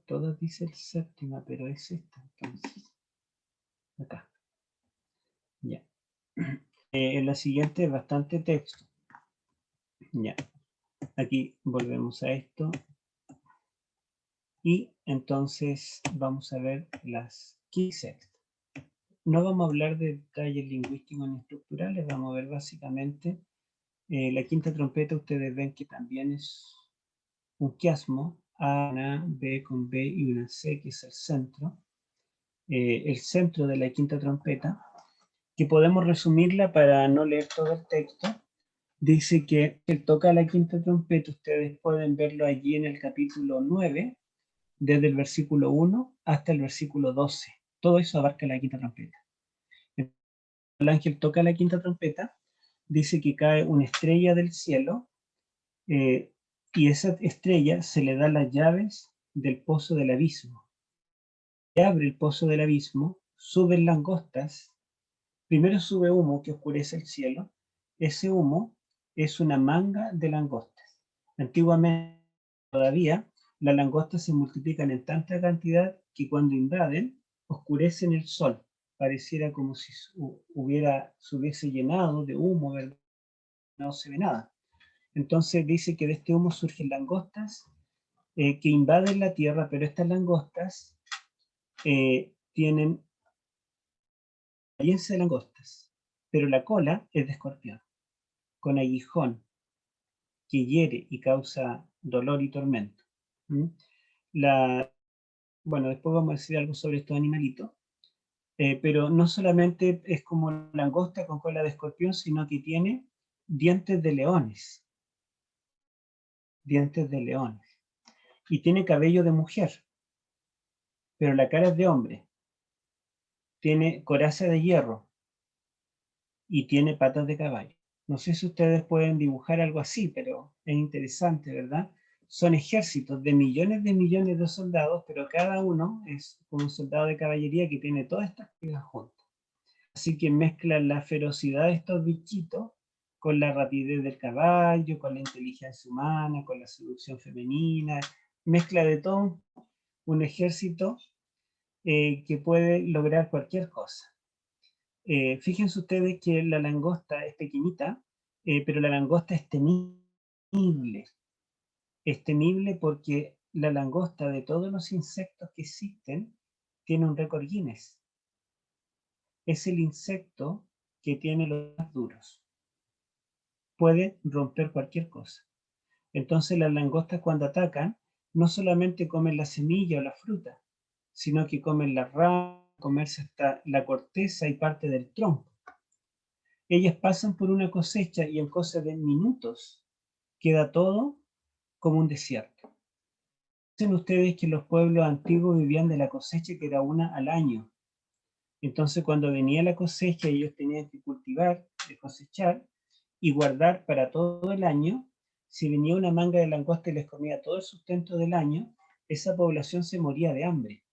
todas dice el séptima, pero es esta entonces. Acá. Ya. En la siguiente bastante texto. Ya. Aquí volvemos a esto. Y entonces vamos a ver las key sextas. No vamos a hablar de detalles lingüísticos ni estructurales, vamos a ver básicamente la quinta trompeta. Ustedes ven que también es un quiasmo, A, una B con B y una C, que es el centro. El centro de la quinta trompeta, que podemos resumirla para no leer todo el texto, dice que él toca la quinta trompeta. Ustedes pueden verlo allí en el capítulo 9, desde el versículo 1 hasta el versículo 12. Todo eso abarca la quinta trompeta. El ángel toca la quinta trompeta, dice que cae una estrella del cielo, y esa estrella se le da las llaves del pozo del abismo. Se abre el pozo del abismo, suben langostas. Primero sube humo que oscurece el cielo. Ese humo es una manga de langostas. Antiguamente, todavía, las langostas se multiplican en tanta cantidad que cuando invaden, oscurecen el sol. Pareciera como si se hubiese llenado de humo, ¿verdad? No se ve nada. Entonces dice que de este humo surgen langostas que invaden la tierra, pero estas langostas tienen apariencia de langostas, pero la cola es de escorpión, con aguijón, que hiere y causa dolor y tormento. Bueno, después vamos a decir algo sobre estos animalitos, pero no solamente es como langosta con cola de escorpión, sino que tiene dientes de leones. Dientes de leones. Y tiene cabello de mujer, pero la cara es de hombre. Tiene coraza de hierro y tiene patas de caballo. No sé si ustedes pueden dibujar algo así, pero es interesante, ¿verdad? Son ejércitos de millones de soldados, pero cada uno es como un soldado de caballería que tiene todas estas cosas juntas. Así que mezclan la ferocidad de estos bichitos con la rapidez del caballo, con la inteligencia humana, con la seducción femenina, mezcla de todo un ejército que puede lograr cualquier cosa. Fíjense ustedes que la langosta es pequeñita, pero la langosta es temible. Es temible porque la langosta, de todos los insectos que existen, tiene un récord Guinness. Es el insecto que tiene los más duros. Puede romper cualquier cosa. Entonces las langostas cuando atacan, no solamente comen la semilla o la fruta, sino que comen la rama, comerse hasta la corteza y parte del tronco. Ellas pasan por una cosecha y en cosa de minutos queda todo como un desierto. Dicen ustedes que los pueblos antiguos vivían de la cosecha, que era una al año. Entonces cuando venía la cosecha ellos tenían que cultivar, cosechar y guardar para todo el año. Si venía una manga de langosta y les comía todo el sustento del año, esa población se moría de hambre.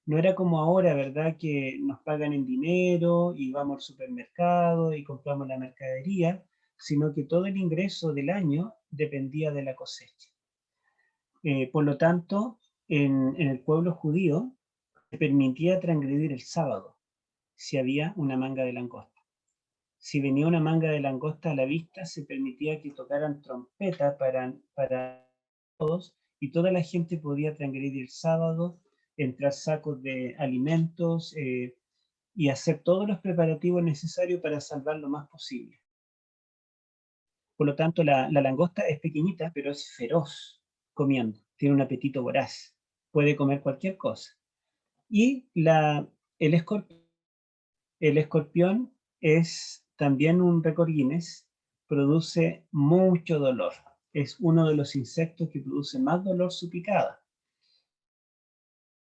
No era como ahora, ¿verdad? Que nos pagan en dinero y vamos al supermercado y compramos la mercadería, sino que todo el ingreso del año dependía de la cosecha. Por lo tanto, en el pueblo judío se permitía transgredir el sábado si había una manga de langosta. Si venía una manga de langosta a la vista, se permitía que tocaran trompeta para todos y toda la gente podía transgredir el sábado, entrar sacos de alimentos y hacer todos los preparativos necesarios para salvar lo más posible. Por lo tanto, la langosta es pequeñita, pero es feroz comiendo, tiene un apetito voraz, puede comer cualquier cosa. Y el escorpión es también un récord Guinness, produce mucho dolor. Es uno de los insectos que produce más dolor su picada.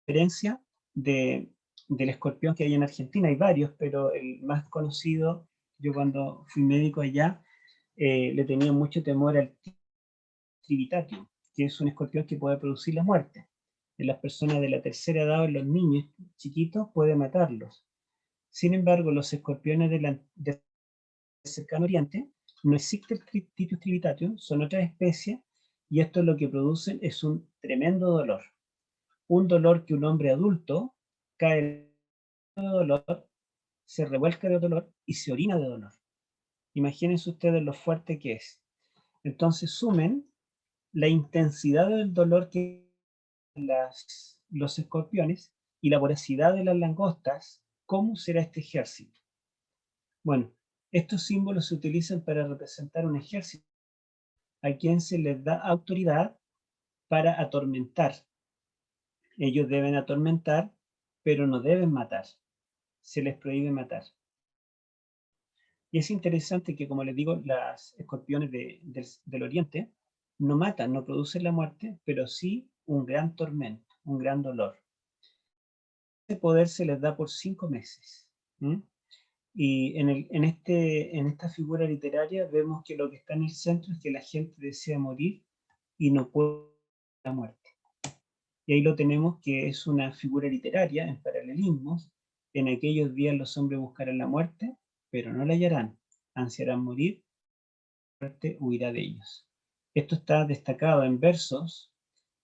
A diferencia del escorpión que hay en Argentina, hay varios, pero el más conocido, yo cuando fui médico allá, le tenía mucho temor al Trivitatium, que es un escorpión que puede producir la muerte. En las personas de la tercera edad o en los niños chiquitos puede matarlos. Sin embargo, los escorpiones del cercano oriente no existe el Titus trivitatium, son otras especies y esto lo que producen es un tremendo dolor. Un dolor que un hombre adulto cae de dolor, se revuelca de dolor y se orina de dolor. Imagínense ustedes lo fuerte que es. Entonces sumen la intensidad del dolor que los escorpiones y la voracidad de las langostas. ¿Cómo será este ejército? Bueno, estos símbolos se utilizan para representar un ejército a quien se les da autoridad para atormentar. Ellos deben atormentar, pero no deben matar. Se les prohíbe matar. Y es interesante que, como les digo, las escorpiones del oriente no matan, no producen la muerte, pero sí un gran tormento, un gran dolor. Este poder se les da por 5 meses. Y en esta figura literaria vemos que lo que está en el centro es que la gente desea morir y no puede la muerte. Y ahí lo tenemos, que es una figura literaria en paralelismos. En aquellos días los hombres buscarán la muerte, pero no la hallarán. Ansiarán morir, la muerte huirá de ellos. Esto está destacado en versos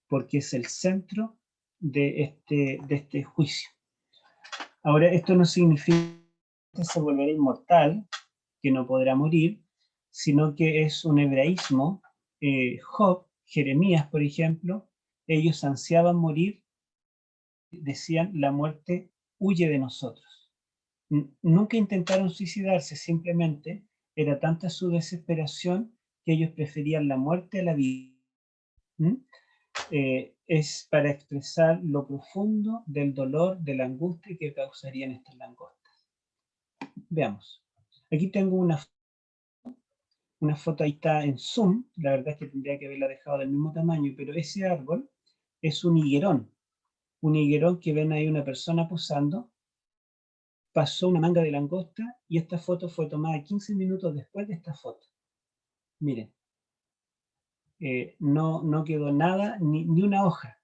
porque es el centro de este juicio. Ahora, esto no significa que se volverá inmortal, que no podrá morir, sino que es un hebraísmo. Job, Jeremías, por ejemplo, ellos ansiaban morir, decían, la muerte huye de nosotros. Nunca intentaron suicidarse, simplemente era tanta su desesperación que ellos preferían la muerte a la vida. Es para expresar lo profundo del dolor, de la angustia que causarían estas langostas. Veamos. Aquí tengo una foto, ahí está en zoom, la verdad es que tendría que haberla dejado del mismo tamaño, pero ese árbol es un higuerón que ven ahí una persona posando, pasó una manga de langosta y esta foto fue tomada 15 minutos después de esta foto. Miren, no quedó nada, ni una hoja.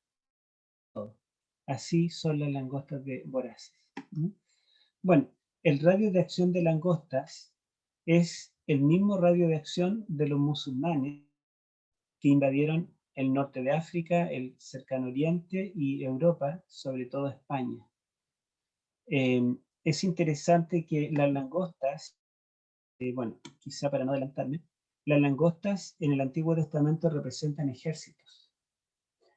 Así son las langostas voraces. Bueno, el radio de acción de langostas es el mismo radio de acción de los musulmanes que invadieron el norte de África, el cercano oriente y Europa, sobre todo España. Es interesante que las langostas, bueno, quizá para no adelantarme, las langostas en el Antiguo Testamento representan ejércitos.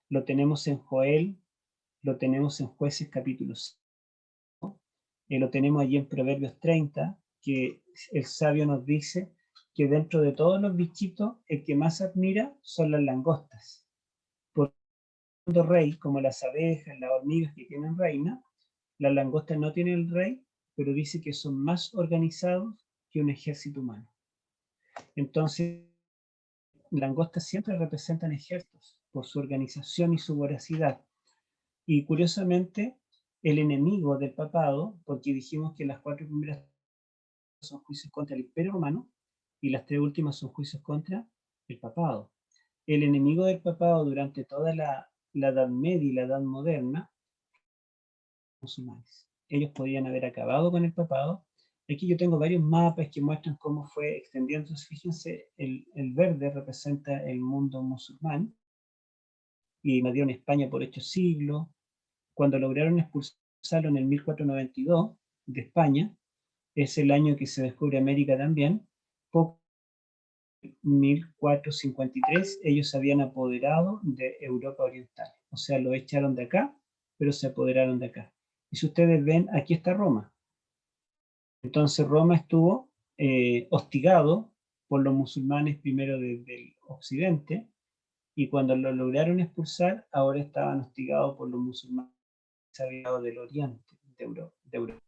Lo tenemos en Joel, lo tenemos en Jueces capítulo 5, lo tenemos allí en Proverbios 30, que el sabio nos dice que dentro de todos los bichitos, el que más admira son las langostas. Por el rey, como las abejas, las hormigas que tienen reina, las langostas no tienen el rey, pero dice que son más organizados que un ejército humano. Entonces, langostas siempre representan ejércitos por su organización y su voracidad. Y curiosamente, el enemigo del papado, porque dijimos que las 4 primeras son juicios contra el Imperio Romano y las 3 últimas son juicios contra el papado. El enemigo del papado durante toda la Edad Media y la Edad Moderna, musulmanes. Ellos podían haber acabado con el papado. Aquí yo tengo varios mapas que muestran cómo fue extendiéndose. Fíjense, el verde representa el mundo musulmán y invadieron España por 8 siglos. Cuando lograron expulsarlo en el 1492 de España, es el año que se descubre América también, poco 1453 ellos se habían apoderado de Europa Oriental, o sea, lo echaron de acá, pero se apoderaron de acá. Y si ustedes ven, aquí está Roma. Entonces Roma estuvo hostigado por los musulmanes primero desde el occidente, y cuando lo lograron expulsar, ahora estaban hostigados por los musulmanes del oriente, de Europa.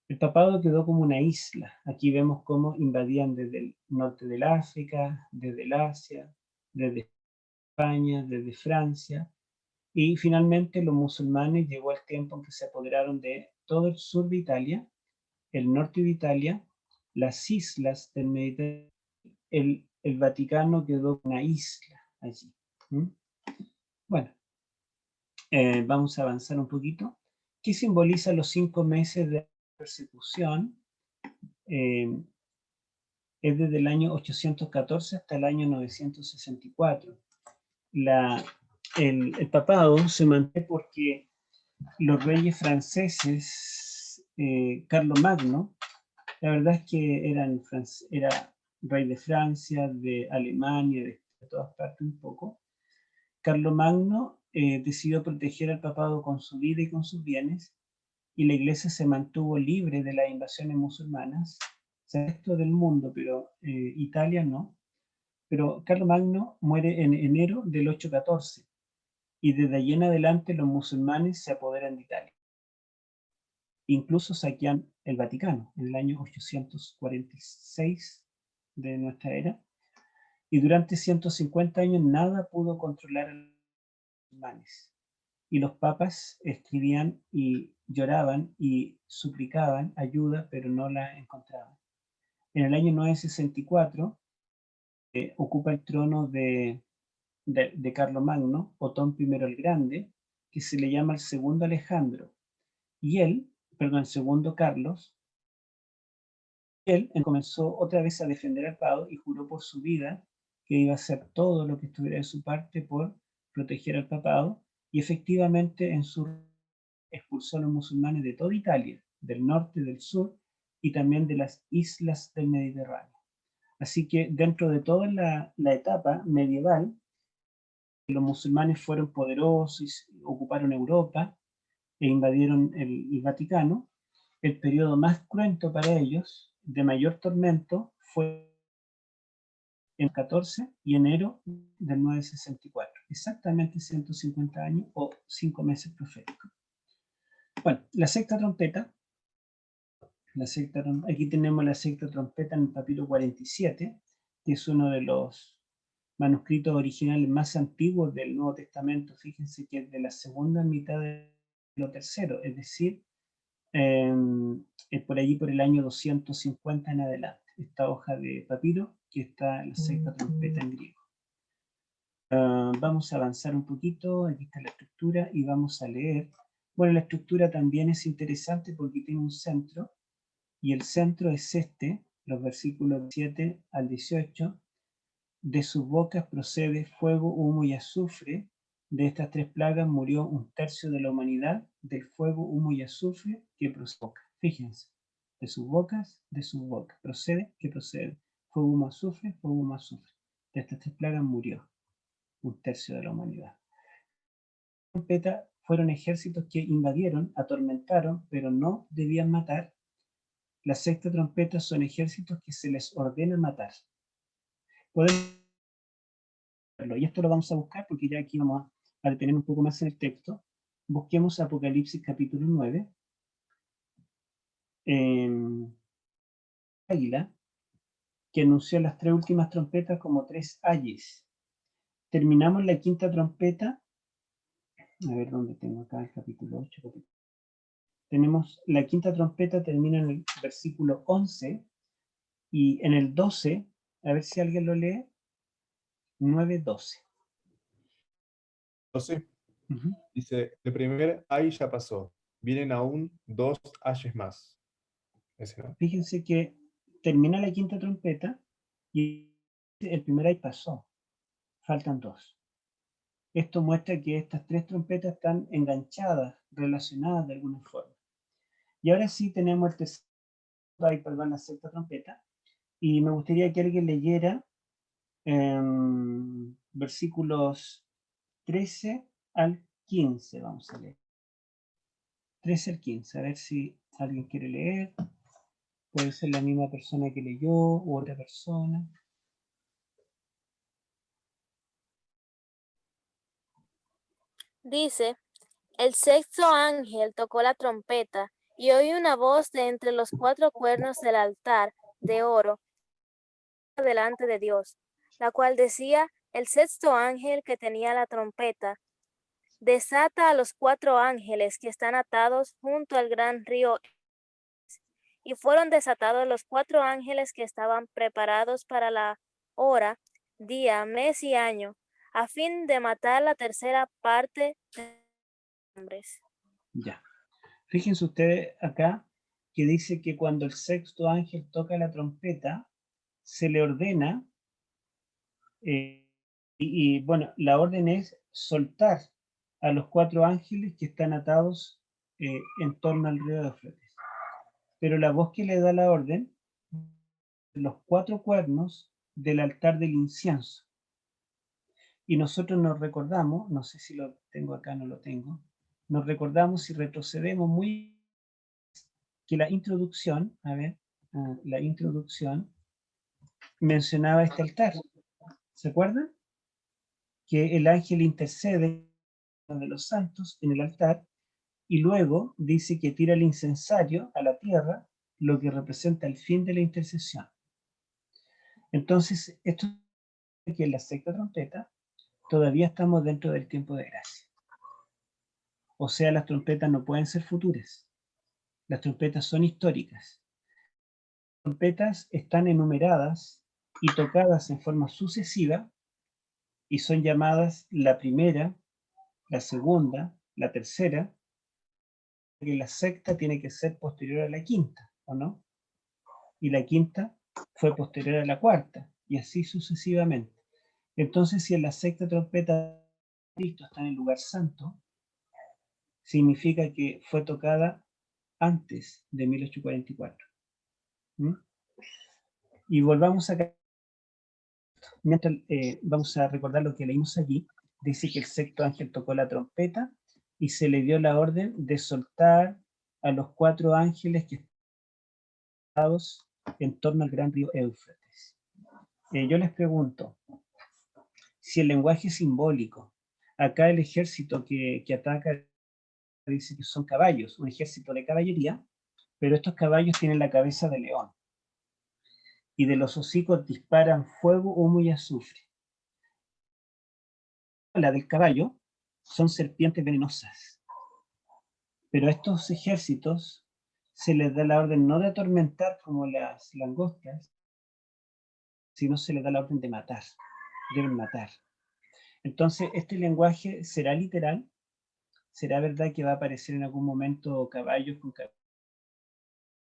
El papado quedó como una isla. Aquí vemos cómo invadían desde el norte del África, desde el Asia, desde España, desde Francia, y finalmente los musulmanes llegó el tiempo en que se apoderaron de todo el sur de Italia, el norte de Italia, las islas del Mediterráneo. El Vaticano quedó una isla allí. Bueno, vamos a avanzar un poquito. ¿Qué simboliza los 5 meses de persecución? Es desde el año 814 hasta el año 964. El papado se mantiene porque los reyes franceses, Carlomagno, la verdad es que era rey de Francia, de Alemania, de todas partes un poco. Carlomagno decidió proteger al papado con su vida y con sus bienes, y la iglesia se mantuvo libre de las invasiones musulmanas. El resto del mundo, pero Italia no. Pero Carlomagno muere en enero del 814, y desde allí en adelante los musulmanes se apoderan de Italia. Incluso saquean el Vaticano en el año 846 de nuestra era, y durante 150 años nada pudo controlar a los musulmanes. Y los papas escribían y lloraban y suplicaban ayuda, pero no la encontraban. En el año 964 ocupa el trono de Carlomagno, Otón I el Grande, que se le llama el segundo Alejandro. Y él, el segundo Carlos, él comenzó otra vez a defender al papado y juró por su vida que iba a hacer todo lo que estuviera de su parte por proteger al papado, y efectivamente en su expulsó a los musulmanes de toda Italia, del norte, del sur y también de las islas del Mediterráneo. Así que dentro de toda la etapa medieval, los musulmanes fueron poderosos y ocuparon Europa e invadieron el Vaticano, el periodo más cruento para ellos, de mayor tormento, fue en 14 y enero del 964, exactamente 150 años o 5 meses proféticos. Bueno, la sexta trompeta, aquí tenemos la sexta trompeta en el papiro 47, que es uno de los manuscritos originales más antiguos del Nuevo Testamento. Fíjense que es de la segunda mitad de lo tercero, es decir, por allí por el año 250 en adelante. Esta hoja de papiro que está en la sexta trompeta en griego. Vamos a avanzar un poquito, aquí está la estructura y vamos a leer. Bueno, la estructura también es interesante porque tiene un centro y el centro es los versículos 7 al 18. De sus bocas procede fuego, humo y azufre. De estas tres plagas murió 1/3 de la humanidad, del fuego, humo y azufre que procede. Fíjense, de sus bocas, procede, que procede. Fuego, humo, azufre, fuego, humo, azufre. De estas tres plagas murió 1/3 de la humanidad. Trompeta fueron ejércitos que invadieron, atormentaron, pero no debían matar. La sexta trompeta son ejércitos que se les ordena matar. Podemos verlo, y esto lo vamos a buscar porque ya aquí vamos a detener un poco más en el texto. Busquemos Apocalipsis capítulo 9. Águila, que anunció las tres últimas trompetas como tres ayes. Terminamos la quinta trompeta. A ver dónde tengo acá el capítulo 8. Tenemos la quinta trompeta, termina en el versículo 11 y en el 12, a ver si alguien lo lee, 9:12. 12. Dice, el primer ay ya pasó, vienen aún 2 ayes más. Ese, ¿no? Fíjense que termina la quinta trompeta y el primer ay pasó, faltan 2. Esto muestra que estas tres trompetas están enganchadas, relacionadas de alguna forma. Y ahora sí tenemos el tercer ay, perdón, la sexta trompeta, y me gustaría que alguien leyera versículos 13 al 15, vamos a leer. 13 al 15, a ver si alguien quiere leer. Puede ser la misma persona que leyó u otra persona. Dice, el sexto ángel tocó la trompeta y oí una voz de entre los 4 cuernos del altar de oro delante de Dios, la cual decía, el sexto ángel que tenía la trompeta, desata a los 4 ángeles que están atados junto al gran río. Y fueron desatados los 4 ángeles que estaban preparados para la hora, día, mes y año, a fin de matar la tercera parte de los hombres. Ya. Fíjense ustedes acá que dice que cuando el sexto ángel toca la trompeta, se le ordena, bueno, la orden es soltar a los 4 ángeles que están atados en torno al río de Éufrates. Pero la voz que le da la orden, los 4 cuernos del altar del incienso. Y nosotros nos recordamos, no sé si lo tengo acá, no lo tengo, nos recordamos si retrocedemos muy que la introducción, la introducción mencionaba este altar. ¿Se acuerdan? Que el ángel intercede de los santos en el altar y luego dice que tira el incensario a la tierra, lo que representa el fin de la intercesión. Entonces, esto es que en la sexta trompeta todavía estamos dentro del tiempo de gracia. O sea, las trompetas no pueden ser futuras. Las trompetas son históricas. Las trompetas están enumeradas y tocadas en forma sucesiva y son llamadas la primera, la segunda, la tercera, y la sexta tiene que ser posterior a la quinta, ¿o no? Y la quinta fue posterior a la cuarta, y así sucesivamente. Entonces, si en la sexta trompeta Cristo está en el lugar santo, significa que fue tocada antes de 1844. Y volvamos acá. Mientras vamos a recordar lo que leímos allí. dice que el sexto ángel tocó la trompeta y se le dio la orden de soltar a los 4 ángeles que estaban en torno al gran río Éufrates. Yo les pregunto, si el lenguaje simbólico, acá el ejército que ataca dice que son caballos, un ejército de caballería, pero estos caballos tienen la cabeza de león y de los hocicos disparan fuego, humo y azufre. La del caballo son serpientes venenosas, pero a estos ejércitos se les da la orden no de atormentar como las langostas, sino se les da la orden de matar, deben matar. Entonces, ¿este lenguaje será literal? ¿Será verdad que va a aparecer en algún momento caballos con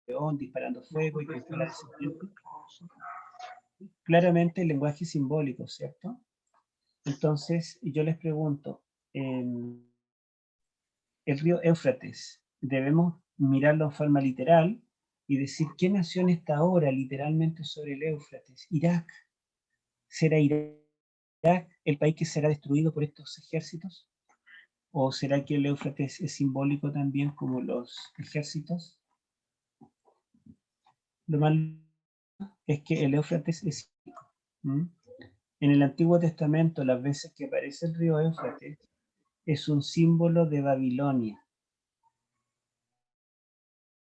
león disparando fuego y con cola de serpiente? Claramente el lenguaje simbólico, ¿cierto? Entonces, yo les pregunto, el río Éufrates, ¿debemos mirarlo en forma literal y decir qué nación está ahora literalmente sobre el Éufrates? Irak. ¿Será Irak el país que será destruido por estos ejércitos? ¿O será que el Éufrates es simbólico también como los ejércitos? Lo malo es que el Éufrates es simbólico. En el Antiguo Testamento, las veces que aparece el río Éufrates, es un símbolo de Babilonia.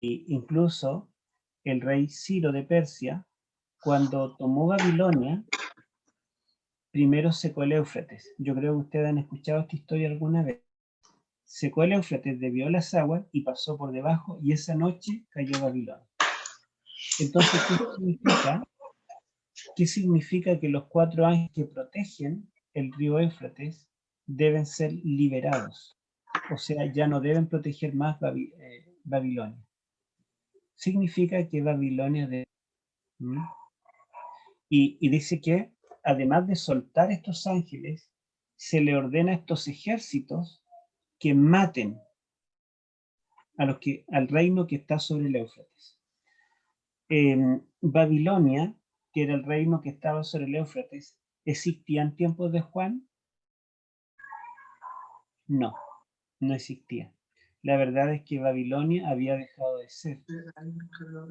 E incluso el rey Ciro de Persia, cuando tomó Babilonia, primero secó el Éufrates. Yo creo que ustedes han escuchado esta historia alguna vez. Secó el Éufrates, desvió las aguas y pasó por debajo, y esa noche cayó Babilonia. Entonces, ¿qué significa que los 4 ángeles que protegen el río Éufrates deben ser liberados? O sea, ya no deben proteger más Babilonia. Significa que Babilonia debe... Y dice que, además de soltar estos ángeles, se le ordena a estos ejércitos que maten al reino que está sobre el Éufrates. Babilonia, que era el reino que estaba sobre el Éufrates, ¿existía en tiempos de Juan? No, no existía. La verdad es que Babilonia había dejado de ser.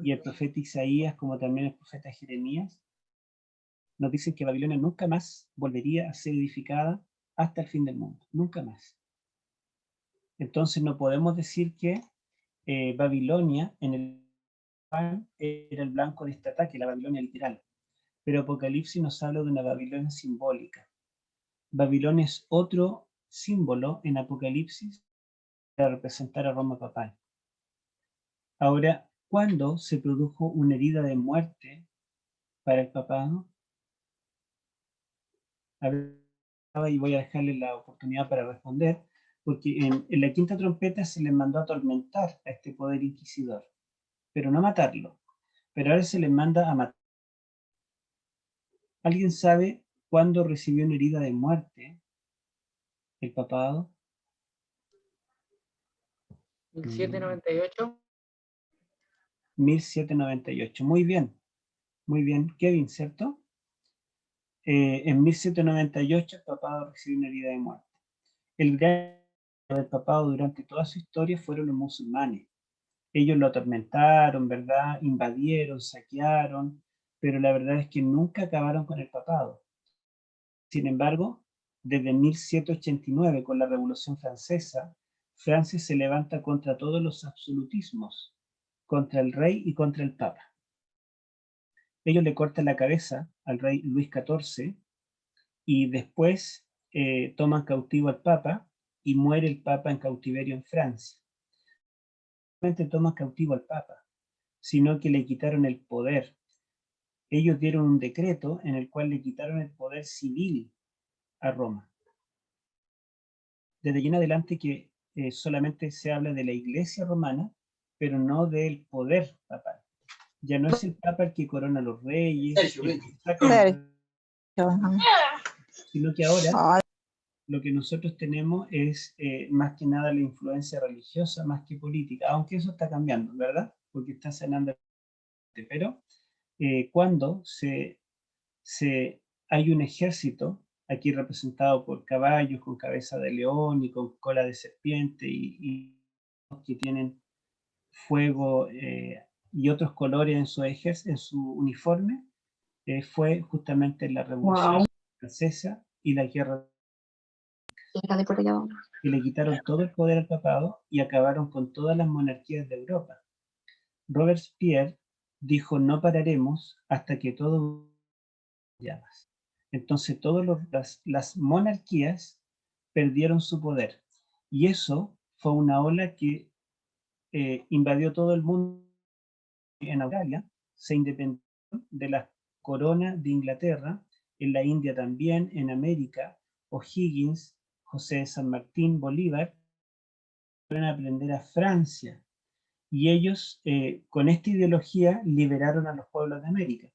Y el profeta Isaías, como también el profeta Jeremías, nos dicen que Babilonia nunca más volvería a ser edificada hasta el fin del mundo. Nunca más. Entonces no podemos decir que Babilonia en el Juan era el blanco de este ataque, la Babilonia literal. Pero Apocalipsis nos habla de una Babilonia simbólica. Babilonia es otro símbolo en Apocalipsis para representar a Roma papal. Ahora, ¿cuándo se produjo una herida de muerte para el papado? A ver, y voy a dejarle la oportunidad para responder, porque en la quinta trompeta se le mandó a atormentar a este poder inquisidor, pero no matarlo. Pero ahora se le manda a matar. ¿Alguien sabe cuándo recibió una herida de muerte el papado? 1798. 1798. Muy bien. Muy bien. Kevin, ¿cierto? En 1798 el papado recibió una herida de muerte. El gran del papado durante toda su historia fueron los musulmanes. Ellos lo atormentaron, ¿verdad? Invadieron, saquearon, pero la verdad es que nunca acabaron con el papado. Sin embargo, desde 1789, con la Revolución Francesa, Francia se levanta contra todos los absolutismos, contra el rey y contra el papa. Ellos le cortan la cabeza al rey Luis XIV y después toman cautivo al papa y muere el papa en cautiverio en Francia. No solamente toman cautivo al papa, sino que le quitaron el poder. Ellos dieron un decreto en el cual le quitaron el poder civil a Roma. Desde allí en adelante que solamente se habla de la iglesia romana, pero no del poder papal. Ya no es el papa el que corona a los reyes, sino que ahora lo que nosotros tenemos es más que nada la influencia religiosa más que política, aunque eso está cambiando, ¿verdad? Porque está sanando. Pero cuando hay un ejército aquí representado por caballos con cabeza de león y con cola de serpiente y que tienen fuego y otros colores en en su uniforme, fue justamente la Revolución Wow. Francesa y la guerra, Era de por allá. que le quitaron todo el poder al papado y acabaron con todas las monarquías de Europa. Robespierre dijo: no pararemos hasta que todo llamas. Entonces todas las monarquías perdieron su poder. Y eso fue una ola que invadió todo el mundo. En Australia se independió de la corona de Inglaterra, en la India también, en América, O'Higgins, José de San Martín, Bolívar, fueron a aprender a Francia. Y ellos, con esta ideología, liberaron a los pueblos de América.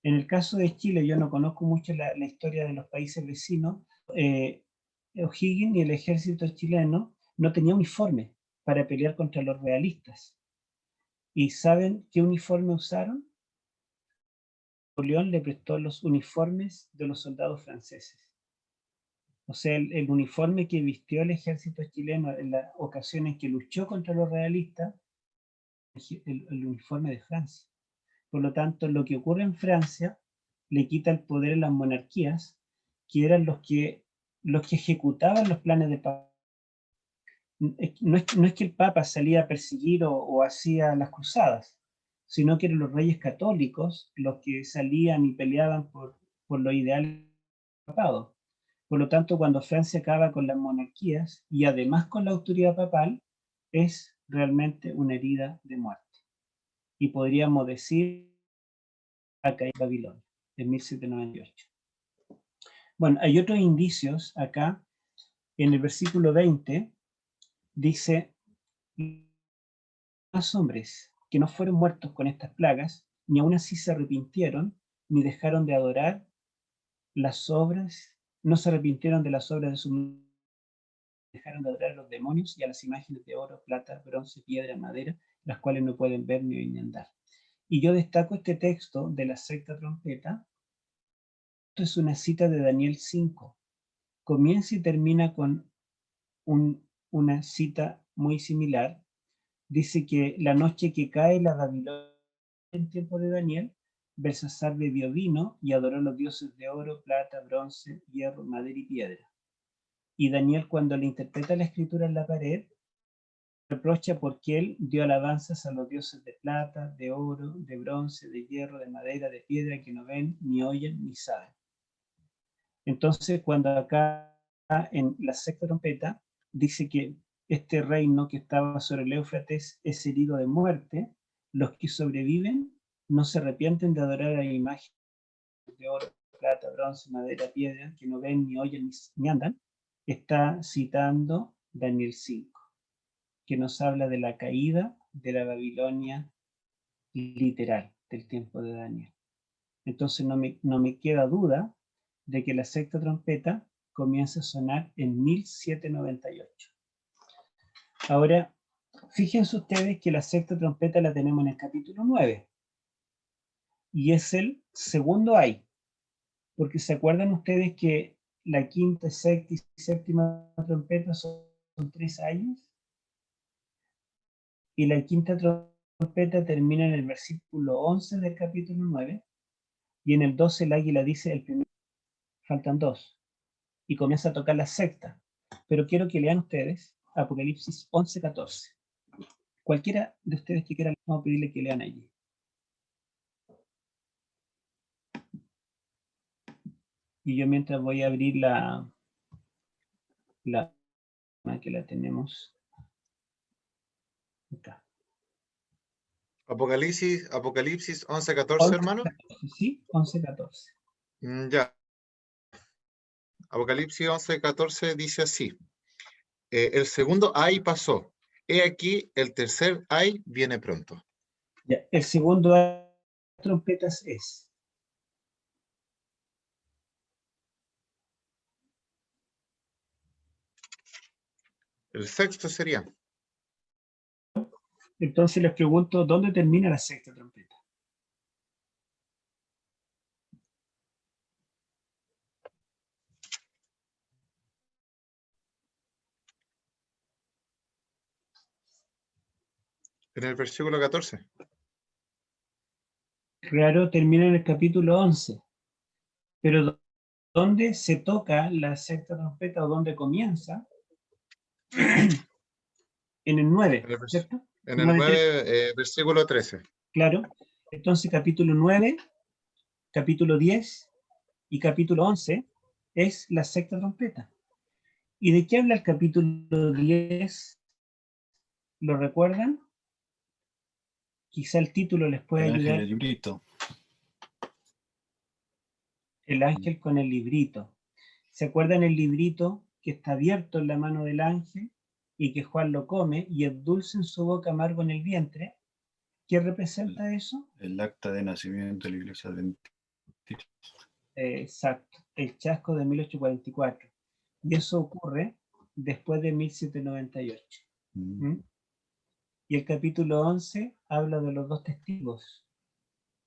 En el caso de Chile, yo no conozco mucho la historia de los países vecinos. O'Higgins y el ejército chileno no tenía uniforme para pelear contra los realistas. ¿Y saben qué uniforme usaron? Napoleón le prestó los uniformes de los soldados franceses. O sea, el uniforme que vistió el ejército chileno en las ocasiones que luchó contra los realistas, el uniforme de Francia. Por lo tanto, lo que ocurre en Francia le quita el poder a las monarquías, que eran los que ejecutaban los planes de paz. No es que el Papa salía a perseguir o hacía las cruzadas, sino que eran los reyes católicos los que salían y peleaban por los ideales del papado. Por lo tanto, cuando Francia acaba con las monarquías y además con la autoridad papal, es realmente una herida de muerte. Y podríamos decir acá en Babilonia, en 1798. Bueno, hay otros indicios acá. En el versículo 20 dice: más hombres que no fueron muertos con estas plagas, ni aún así se arrepintieron, ni dejaron de adorar las obras, no se arrepintieron de las obras de su, dejaron de adorar a los demonios y a las imágenes de oro, plata, bronce, piedra, madera, las cuales no pueden ver ni oír ni andar. Y yo destaco este texto de la sexta trompeta. Esto es una cita de Daniel 5. Comienza y termina con una cita muy similar. Dice que la noche que cae la Babilonia en tiempo de Daniel, Belsasar bebió vino y adoró a los dioses de oro, plata, bronce, hierro, madera y piedra. Y Daniel, cuando le interpreta la escritura en la pared, reprocha porque él dio alabanzas a los dioses de plata, de oro, de bronce, de hierro, de madera, de piedra, que no ven, ni oyen, ni saben. Entonces, cuando acá en la sexta trompeta dice que este reino que estaba sobre el Éufrates es herido de muerte, los que sobreviven no se arrepienten de adorar a imágenes de oro, plata, bronce, madera, piedra, que no ven, ni oyen, ni andan. Está citando Daniel 5, que nos habla de la caída de la Babilonia literal del tiempo de Daniel. Entonces no me queda duda de que la sexta trompeta comienza a sonar en 1798. Ahora, fíjense ustedes que la sexta trompeta la tenemos en el capítulo 9. Y es el segundo ay. Porque se acuerdan ustedes que la quinta, sexta y séptima trompeta son 3 ayes. Y la quinta trompeta termina en el versículo 11 del capítulo 9. Y en el 12 el águila dice el primero. Faltan 2. Y comienza a tocar la sexta. Pero quiero que lean ustedes Apocalipsis 11:14. Cualquiera de ustedes que quieran, vamos a pedirle que lean allí. Y yo mientras voy a abrir la que la tenemos acá. Apocalipsis 11:14, hermano. Sí, 11:14. Ya. Apocalipsis 11:14 dice así: el segundo ay pasó. He aquí, el tercer ay viene pronto. Ya, el segundo ay de trompetas es. El sexto sería. Entonces les pregunto, ¿dónde termina la sexta trompeta? En el versículo 14. Claro, termina en el capítulo 11. Pero ¿dónde se toca la sexta trompeta o dónde comienza? En el 9, ¿cierto? En el 9, versículo 13. Claro. Entonces, capítulo 9, capítulo 10 y capítulo 11 es la sexta trompeta. ¿Y de qué habla el capítulo 10? ¿Lo recuerdan? Quizá el título les puede El ángel ayudar. del librito. El ángel con el librito. ¿Se acuerdan el librito que está abierto en la mano del ángel y que Juan lo come y es dulce en su boca, amargo en el vientre? ¿Qué representa eso? El acta de nacimiento de la iglesia adventista. Exacto, el chasco de 1844. Y eso ocurre después de 1798. ¿Mm? Y el capítulo 11 habla de los dos testigos,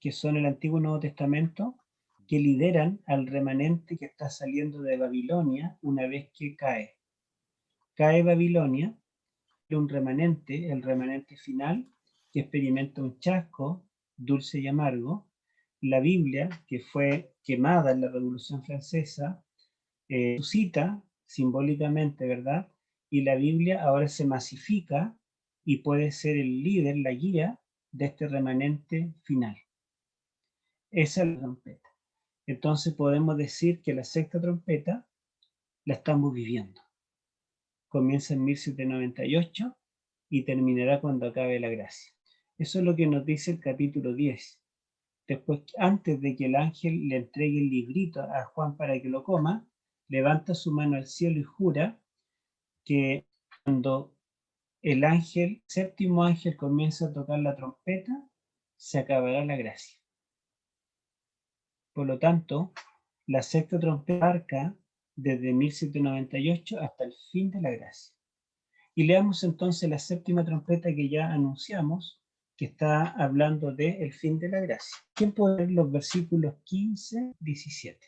que son el Antiguo y Nuevo Testamento, que lideran al remanente que está saliendo de Babilonia una vez que cae. Cae Babilonia, un remanente, el remanente final, que experimenta un chasco dulce y amargo. La Biblia, que fue quemada en la Revolución Francesa, resucita simbólicamente, ¿verdad? Y la Biblia ahora se masifica y puede ser el líder, la guía de este remanente final. Esa es la trompeta. Entonces podemos decir que la sexta trompeta la estamos viviendo. Comienza en 1798 y terminará cuando acabe la gracia. Eso es lo que nos dice el capítulo 10. Después, antes de que el ángel le entregue el librito a Juan para que lo coma, levanta su mano al cielo y jura que cuando el ángel, séptimo ángel, comienza a tocar la trompeta, se acabará la gracia. Por lo tanto, la sexta trompeta marca desde 1798 hasta el fin de la gracia. Y leamos entonces la séptima trompeta que ya anunciamos, que está hablando del fin de la gracia. ¿Quién puede leer los versículos 15, 17?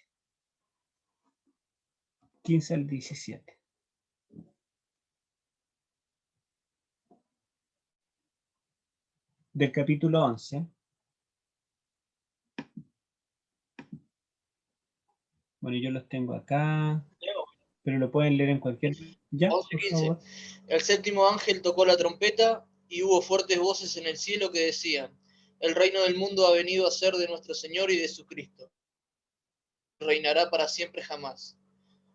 15 al 17. Del capítulo 11. Bueno, yo los tengo acá, pero lo pueden leer en cualquier... ¿Ya? 11:15. El séptimo ángel tocó la trompeta y hubo fuertes voces en el cielo que decían: el reino del mundo ha venido a ser de nuestro Señor y de su Cristo. Reinará para siempre jamás.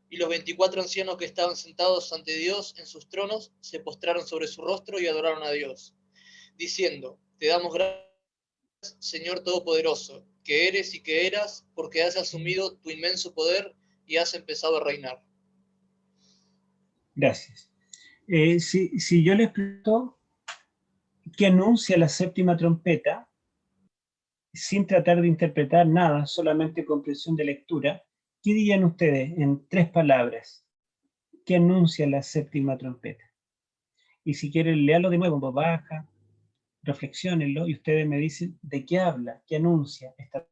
Y los 24 ancianos que estaban sentados ante Dios en sus tronos se postraron sobre su rostro y adoraron a Dios, diciendo: te damos gracias, Señor Todopoderoso, que eres y que eras, porque has asumido tu inmenso poder y has empezado a reinar. Gracias. Si yo les pregunto qué anuncia la séptima trompeta, sin tratar de interpretar nada, solamente comprensión de lectura, ¿qué dirían ustedes en 3 palabras? ¿Qué anuncia la séptima trompeta? Y si quieren, leerlo de nuevo en voz baja, reflexionenlo y ustedes me dicen de qué habla, qué anuncia esta.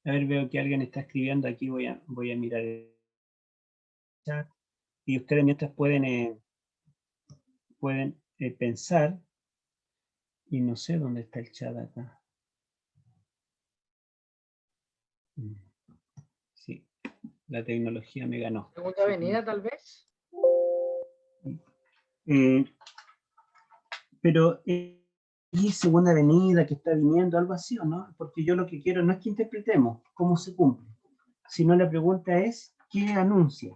A ver, veo que alguien está escribiendo aquí, voy a mirar el chat. Y ustedes mientras pueden pensar, y no sé dónde está el chat acá. Sí, la tecnología me ganó. Segunda avenida, tal vez. Pero ¿y segunda avenida que está viniendo, algo así o no? Porque yo lo que quiero no es que interpretemos cómo se cumple, sino la pregunta es, ¿qué anuncia?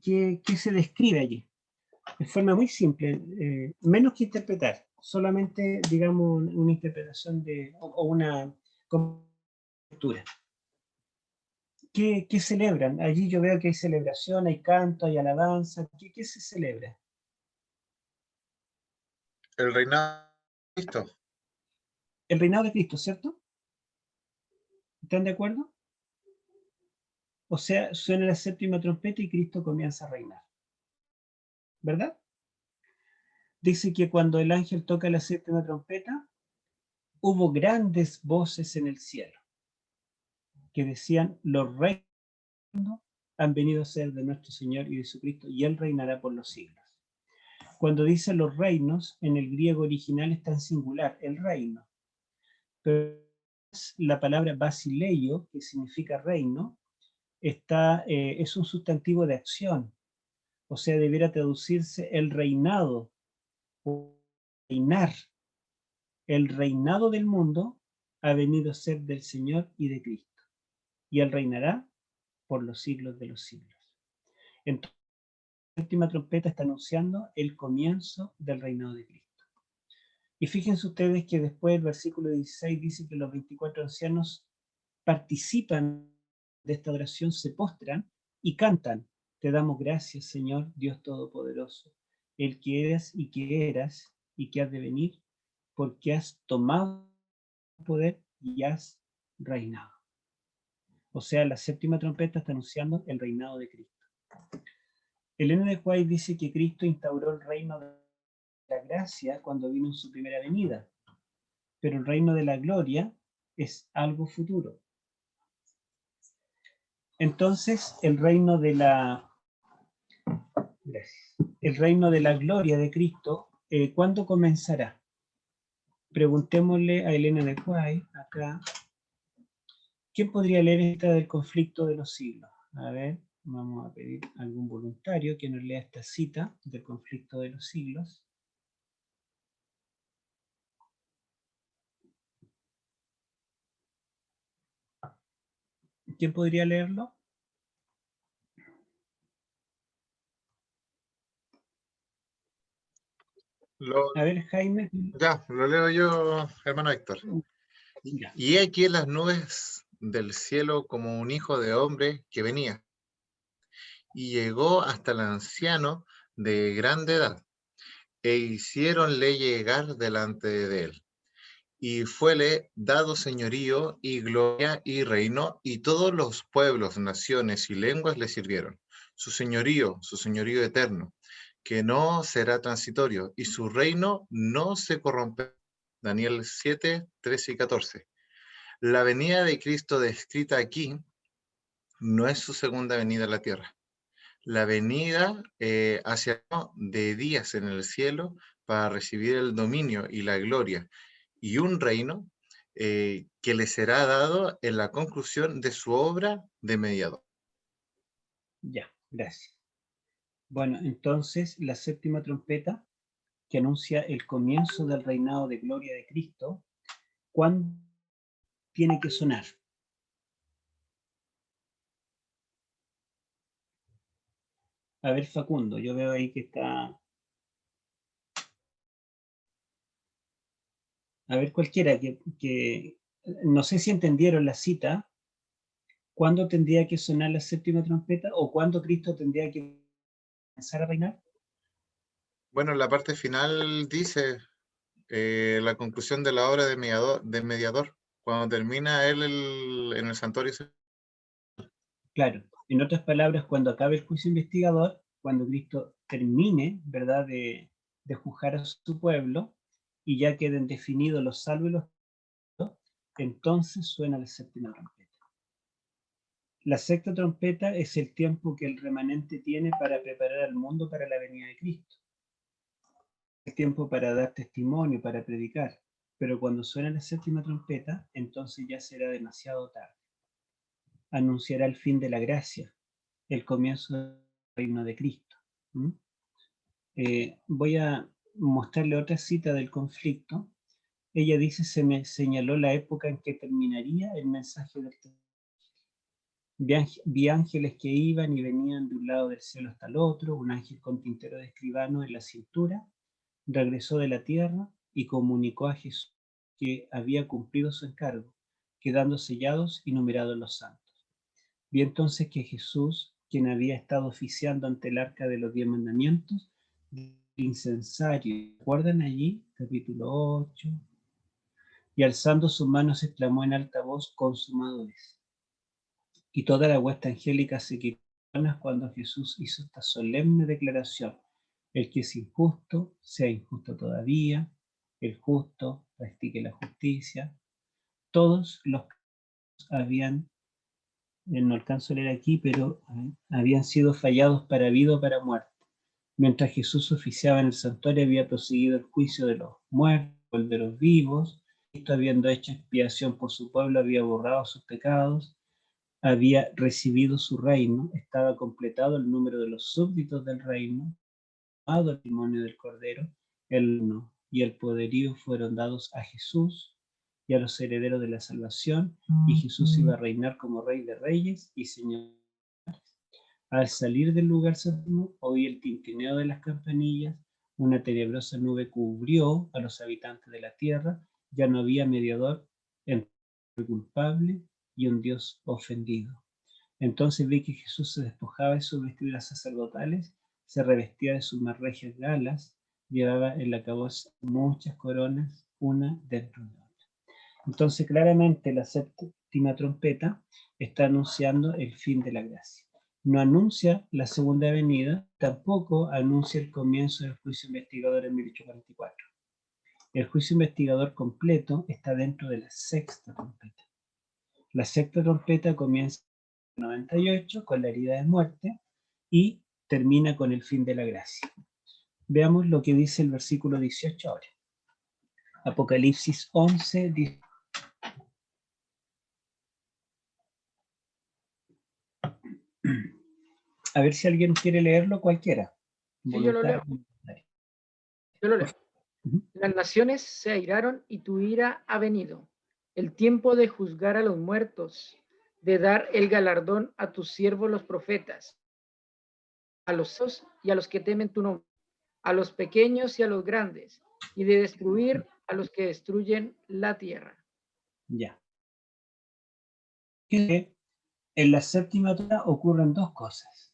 ¿Qué se describe allí? De forma muy simple, menos que interpretar, solamente, digamos, una interpretación o una lectura. ¿Qué celebran? Allí yo veo que hay celebración, hay canto, hay alabanza. ¿Qué se celebra? El reinado de Cristo. El reinado de Cristo, ¿cierto? ¿Están de acuerdo? O sea, suena la séptima trompeta y Cristo comienza a reinar. ¿Verdad? Dice que cuando el ángel toca la séptima trompeta, hubo grandes voces en el cielo. que decían: los reinos han venido a ser de nuestro Señor y de Jesucristo, y Él reinará por los siglos. Cuando dice los reinos, en el griego original está en singular, el reino. Pero la palabra basileio, que significa reino, es un sustantivo de acción. O sea, debiera traducirse el reinado, o reinar. El reinado del mundo ha venido a ser del Señor y de Cristo, y Él reinará por los siglos de los siglos. Entonces, la última trompeta está anunciando el comienzo del reinado de Cristo. Y fíjense ustedes que después el versículo 16 dice que los 24 ancianos participan de esta oración, se postran y cantan: te damos gracias, Señor Dios Todopoderoso, el que eres y que eras y que has de venir, porque has tomado poder y has reinado. O sea, la séptima trompeta está anunciando el reinado de Cristo. Elena de White dice que Cristo instauró el reino de la gracia cuando vino en su primera venida, pero el reino de la gloria es algo futuro. Entonces, el reino de la gloria de Cristo, ¿cuándo comenzará? Preguntémosle a Elena de White acá. ¿Quién podría leer esta del conflicto de los siglos? A ver, vamos a pedir a algún voluntario que nos lea esta cita del conflicto de los siglos. ¿Quién podría leerlo? A ver, Jaime. Ya, lo leo yo, hermano Héctor. Ya. Y aquí en las nubes del cielo como un hijo de hombre que venía, y llegó hasta el anciano de grande edad, e hiciéronle llegar delante de él. Y fuele dado señorío y gloria y reino, y todos los pueblos, naciones y lenguas le sirvieron. Su señorío eterno, que no será transitorio, y su reino no se corrompe. Daniel 7, 13 y 14. La venida de Cristo descrita aquí no es su segunda venida a la tierra. La venida hacia de días en el cielo para recibir el dominio y la gloria y un reino que le será dado en la conclusión de su obra de mediador. Ya, gracias. Bueno, entonces la séptima trompeta, que anuncia el comienzo del reinado de gloria de Cristo, ¿cuándo tiene que sonar? A ver, Facundo, yo veo ahí que está... A ver, cualquiera que... No sé si entendieron la cita. ¿Cuándo tendría que sonar la séptima trompeta o cuándo Cristo tendría que comenzar a reinar? Bueno, la parte final dice la conclusión de la obra de mediador, cuando termina él en el santuario. Claro, en otras palabras, cuando acabe el juicio investigador, cuando Cristo termine, ¿verdad?, de juzgar a su pueblo y ya queden definidos los salvos y los perdidos, entonces suena la séptima trompeta. La sexta trompeta es el tiempo que el remanente tiene para preparar al mundo para la venida de Cristo. El tiempo para dar testimonio, para predicar. Pero cuando suena la séptima trompeta, entonces ya será demasiado tarde. Anunciará el fin de la gracia, el comienzo del reino de Cristo. Voy a mostrarle otra cita del conflicto. Ella dice: se me señaló la época en que terminaría el mensaje del vi ángeles que iban y venían de un lado del cielo hasta el otro. Un ángel con tintero de escribano en la cintura regresó de la tierra y comunicó a Jesús que había cumplido su encargo, quedando sellados y numerados los santos. Vi entonces que Jesús, quien había estado oficiando ante el arca de los 10 mandamientos, del incensario, ¿recuerdan allí? Capítulo 8. Y alzando sus manos exclamó en alta voz: consumado es. Y toda la hueste angélica se quitó cuando Jesús hizo esta solemne declaración: el que es injusto, sea injusto todavía; el justo practique la justicia. Todos los que habían no alcanzo a leer aquí, pero habían sido fallados para vida o para muerte. Mientras Jesús oficiaba en el santuario, había proseguido el juicio de los muertos, el de los vivos. Cristo, habiendo hecho expiación por su pueblo, había borrado sus pecados, había recibido su reino, estaba completado el número de los súbditos del reino, el testimonio del Cordero, el reino y el poderío fueron dados a Jesús y a los herederos de la salvación, y Jesús iba a reinar como Rey de Reyes y Señor. Al salir del lugar santo, oí el tintineo de las campanillas, una tenebrosa nube cubrió a los habitantes de la tierra, ya no había mediador entre el culpable y un Dios ofendido. Entonces vi que Jesús se despojaba de sus vestiduras sacerdotales, se revestía de sus más regias galas, llevaba en la cabeza muchas coronas, una dentro de otra. Entonces claramente la séptima trompeta está anunciando el fin de la gracia. No anuncia la segunda venida, tampoco anuncia el comienzo del juicio investigador en 1844. El juicio investigador completo está dentro de la sexta trompeta. La sexta trompeta comienza en 98 con la herida de muerte y termina con el fin de la gracia. Veamos lo que dice el versículo 18 ahora. Apocalipsis 11, 10. A ver si alguien quiere leerlo, cualquiera. Sí, yo lo leo. Yo lo leo. Las naciones se airaron y tu ira ha venido. El tiempo de juzgar a los muertos, de dar el galardón a tus siervos los profetas, a los sos y a los que temen tu nombre, a los pequeños y a los grandes, y de destruir a los que destruyen la tierra. Ya. En la séptima trompeta ocurren dos cosas.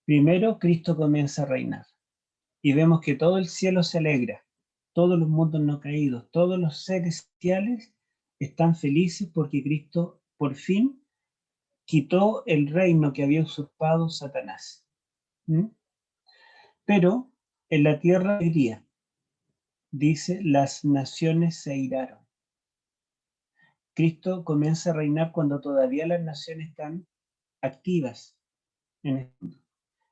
Primero, Cristo comienza a reinar. Y vemos que todo el cielo se alegra, todos los mundos no caídos, todos los seres celestiales están felices porque Cristo por fin quitó el reino que había usurpado Satanás. Pero en la tierra alegría, dice, las naciones se airaron. Cristo comienza a reinar cuando todavía las naciones están activas en el mundo.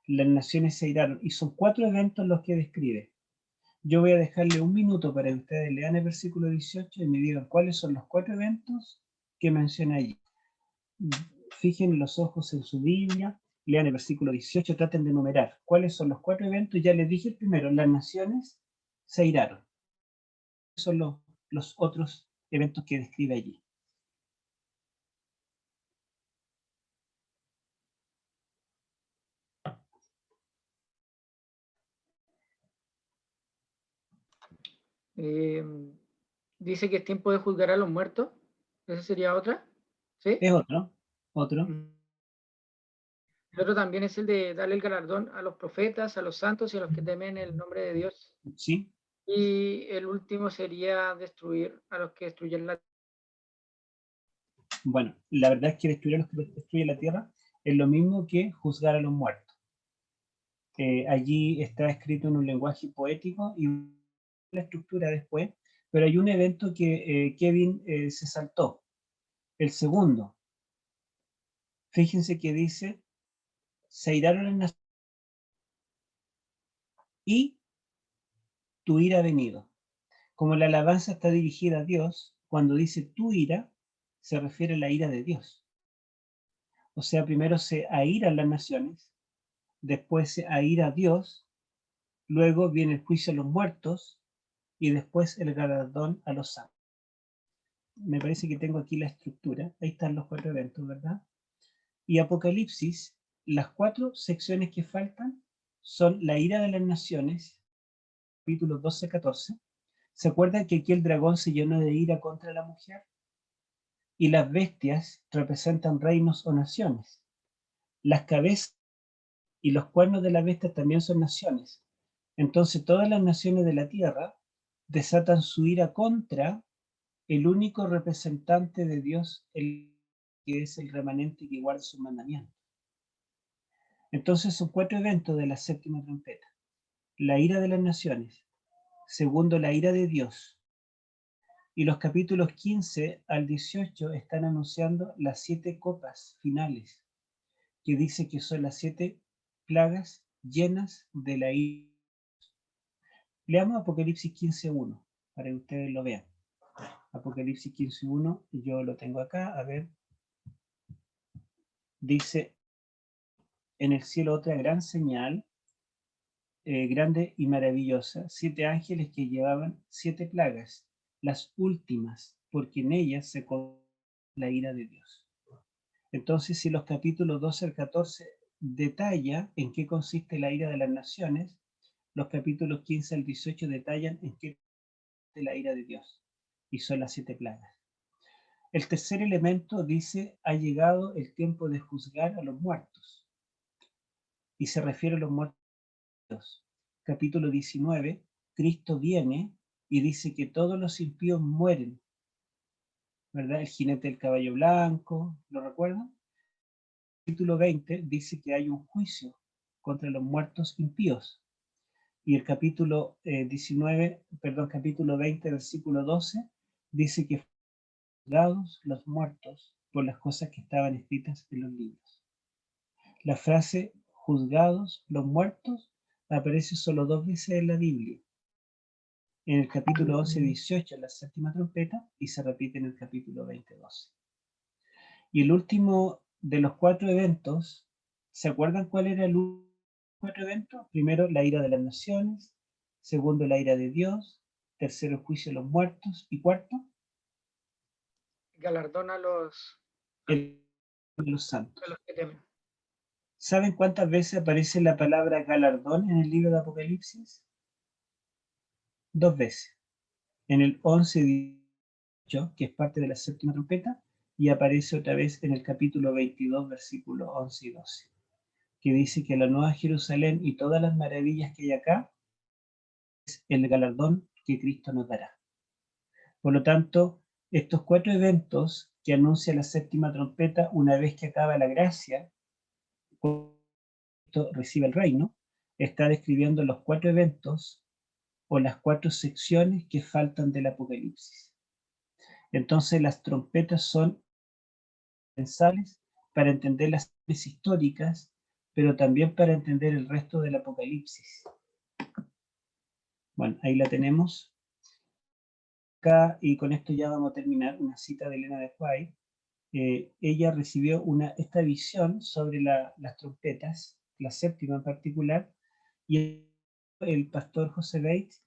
Las naciones se airaron, y son 4 eventos los que describe. Yo voy a dejarle un minuto para que ustedes lean el versículo 18 y me digan cuáles son los 4 eventos que menciona allí. Fijen los ojos en su Biblia, lean el versículo 18, traten de enumerar cuáles son los 4 eventos. Ya les dije el primero, las naciones se airaron. Son los otros eventos que describe allí. Dice que es tiempo de juzgar a los muertos. ¿Esa sería otra? ¿Sí? Es otro. El otro también es el de darle el galardón a los profetas, a los santos y a los que temen el nombre de Dios. Sí. Y el último sería destruir a los que destruyen la tierra. Bueno, la verdad es que destruir a los que destruyen la tierra es lo mismo que juzgar a los muertos. Allí está escrito en un lenguaje poético y la estructura después, pero hay un evento que Kevin se saltó. El segundo. Fíjense que dice, se airaron las naciones y tu ira ha venido. Como la alabanza está dirigida a Dios, cuando dice tu ira, se refiere a la ira de Dios. O sea, primero se airan las naciones, después se aira a Dios, luego viene el juicio a los muertos y después el galardón a los santos. Me parece que tengo aquí la estructura. Ahí están los 4 eventos, ¿verdad? Y Apocalipsis, las 4 secciones que faltan son la ira de las naciones, capítulos 12-14. ¿Se acuerdan que aquí el dragón se llenó de ira contra la mujer? Y las bestias representan reinos o naciones. Las cabezas y los cuernos de las bestias también son naciones. Entonces todas las naciones de la tierra desatan su ira contra el único representante de Dios, el que es el remanente que guarda sus mandamientos. Entonces son 4 eventos de la séptima trompeta. La ira de las naciones. Segundo, la ira de Dios. Y los capítulos 15 al 18 están anunciando las 7 copas finales, que dice que son las 7 plagas llenas de la ira. Leamos Apocalipsis 15:1 para que ustedes lo vean. Apocalipsis 15:1, yo lo tengo acá, a ver. Dice, en el cielo otra gran señal, grande y maravillosa, 7 ángeles que llevaban 7 plagas, las últimas, porque en ellas se consume la ira de Dios. Entonces, si los capítulos 12 al 14 detalla en qué consiste la ira de las naciones, los capítulos 15 al 18 detallan en qué consiste la ira de Dios, y son las 7 plagas. El tercer elemento dice, ha llegado el tiempo de juzgar a los muertos, y se refiere a los muertos. Capítulo 19, Cristo viene y dice que todos los impíos mueren, ¿verdad? El jinete del caballo blanco, ¿lo recuerdan? Capítulo 20 dice que hay un juicio contra los muertos impíos. Y el capítulo capítulo 20, versículo 12, dice que fueron juzgados los muertos por las cosas que estaban escritas en los libros. La frase juzgados los muertos aparece solo 2 veces en la Biblia. En el capítulo 11-18, la séptima trompeta, y se repite en el capítulo 20-12. Y el último de los 4 eventos, ¿se acuerdan cuál era el último 4 eventos? Primero, la ira de las naciones. Segundo, la ira de Dios. Tercero, el juicio de los muertos. Y cuarto, Galardona a los el de los santos. que temen. ¿Saben cuántas veces aparece la palabra galardón en el libro de Apocalipsis? 2 veces. En el 11-18, que es parte de la séptima trompeta, y aparece otra vez en el capítulo 22, versículos 11 y 12, que dice que la nueva Jerusalén y todas las maravillas que hay acá es el galardón que Cristo nos dará. Por lo tanto, estos 4 eventos que anuncia la séptima trompeta, una vez que acaba la gracia, cuando recibe el reino, está describiendo los 4 eventos o las 4 secciones que faltan del Apocalipsis. Entonces las trompetas son indispensables para entender las series históricas, pero también para entender el resto del Apocalipsis. Bueno, ahí la tenemos. Acá, y con esto ya vamos a terminar, una cita de Elena de White. Ella recibió esta visión sobre las trompetas, la séptima en particular, y el pastor José Bates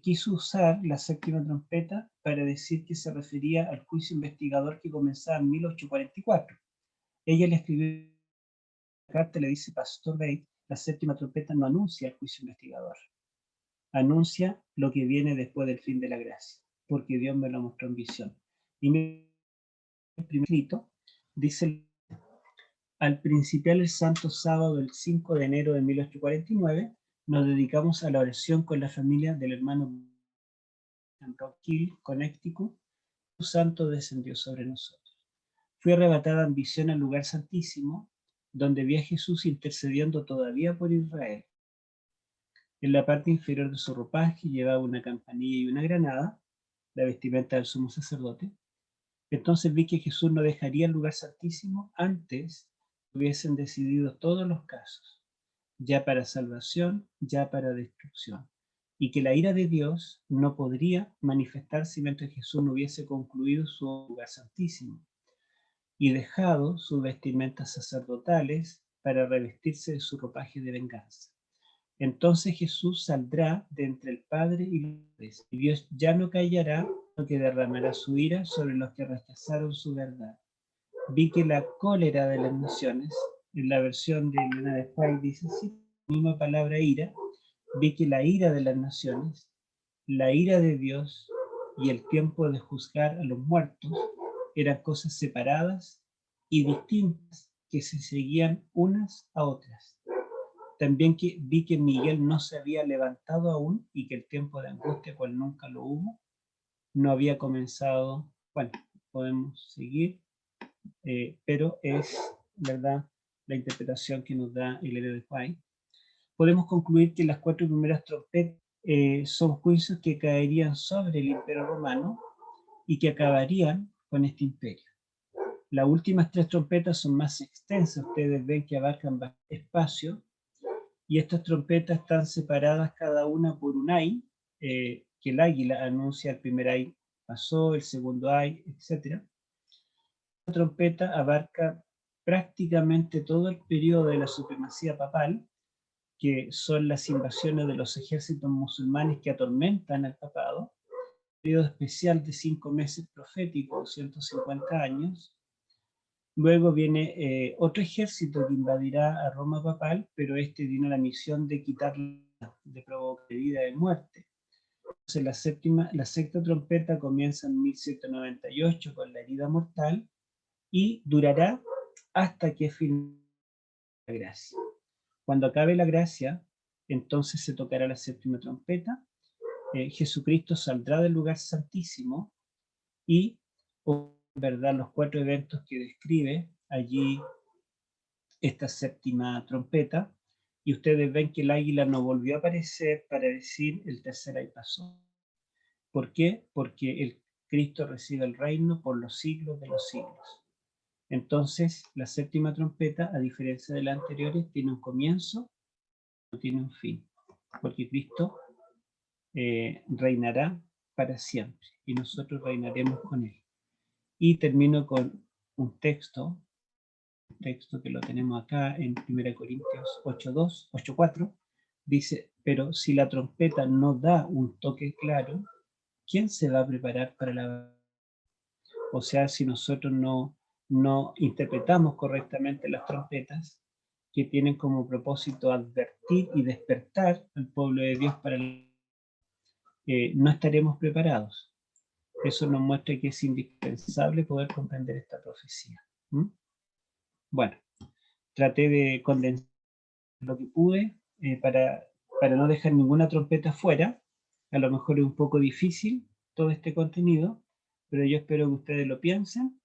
quiso usar la séptima trompeta para decir que se refería al juicio investigador que comenzaba en 1844. Ella le escribió una carta, le dice, Pastor Bates, la séptima trompeta no anuncia el juicio investigador, anuncia lo que viene después del fin de la gracia, porque Dios me lo mostró en visión. Y el primer escrito dice, al principiar el santo sábado del 5 de enero de 1849, nos dedicamos a la oración con la familia del hermano en Rock Hill, Connecticut. Un santo descendió sobre nosotros. Fui arrebatada en visión al lugar santísimo, donde vi a Jesús intercediendo todavía por Israel. En la parte inferior de su ropaje llevaba una campanilla y una granada, la vestimenta del sumo sacerdote. Entonces vi que Jesús no dejaría el lugar santísimo antes que hubiesen decidido todos los casos, ya para salvación, ya para destrucción, y que la ira de Dios no podría manifestarse mientras Jesús no hubiese concluido su lugar santísimo y dejado sus vestimentas sacerdotales para revestirse de su ropaje de venganza. Entonces Jesús saldrá de entre el Padre y los hombres, y Dios ya no callará, sino que derramará su ira sobre los que rechazaron su verdad. Vi que la cólera de las naciones, en la versión de Elena de White dice así, la misma palabra ira, vi que la ira de las naciones, la ira de Dios y el tiempo de juzgar a los muertos eran cosas separadas y distintas que se seguían unas a otras. También vi que Miguel no se había levantado aún y que el tiempo de angustia, cual nunca lo hubo, no había comenzado. Bueno, podemos seguir, pero es, ¿verdad?, la interpretación que nos da Elena de White. Podemos concluir que las 4 primeras trompetas son juicios que caerían sobre el Imperio Romano y que acabarían con este imperio. Las últimas 3 trompetas son más extensas, ustedes ven que abarcan bastante espacio, y estas trompetas están separadas cada una por un ay, que el águila anuncia el primer ay pasó, el segundo ay, etc. La trompeta abarca prácticamente todo el periodo de la supremacía papal, que son las invasiones de los ejércitos musulmanes que atormentan al papado, un periodo especial de 5 meses proféticos, 150 años. Luego viene otro ejército que invadirá a Roma papal, pero este tiene la misión de quitarla, de provocar vida de muerte. Entonces la sexta trompeta comienza en 1198 con la herida mortal y durará hasta que finalice la gracia. Cuando acabe la gracia, entonces se tocará la séptima trompeta, Jesucristo saldrá del lugar santísimo y, verdad, los 4 eventos que describe allí esta séptima trompeta, y ustedes ven que el águila no volvió a aparecer para decir el tercer ay pasó. ¿Por qué? Porque el Cristo recibe el reino por los siglos de los siglos. Entonces, la séptima trompeta, a diferencia de las anteriores, tiene un comienzo, no tiene un fin, porque Cristo reinará para siempre y nosotros reinaremos con él. Y termino con un texto que lo tenemos acá en 1 Corintios 8:2, 8:4, dice, pero si la trompeta no da un toque claro, ¿quién se va a preparar para la... O sea, si nosotros no interpretamos correctamente las trompetas, que tienen como propósito advertir y despertar al pueblo de Dios para no estaremos preparados. Eso nos muestra que es indispensable poder comprender esta profecía. Bueno, traté de condensar lo que pude para no dejar ninguna trompeta fuera. A lo mejor es un poco difícil todo este contenido, pero yo espero que ustedes lo piensen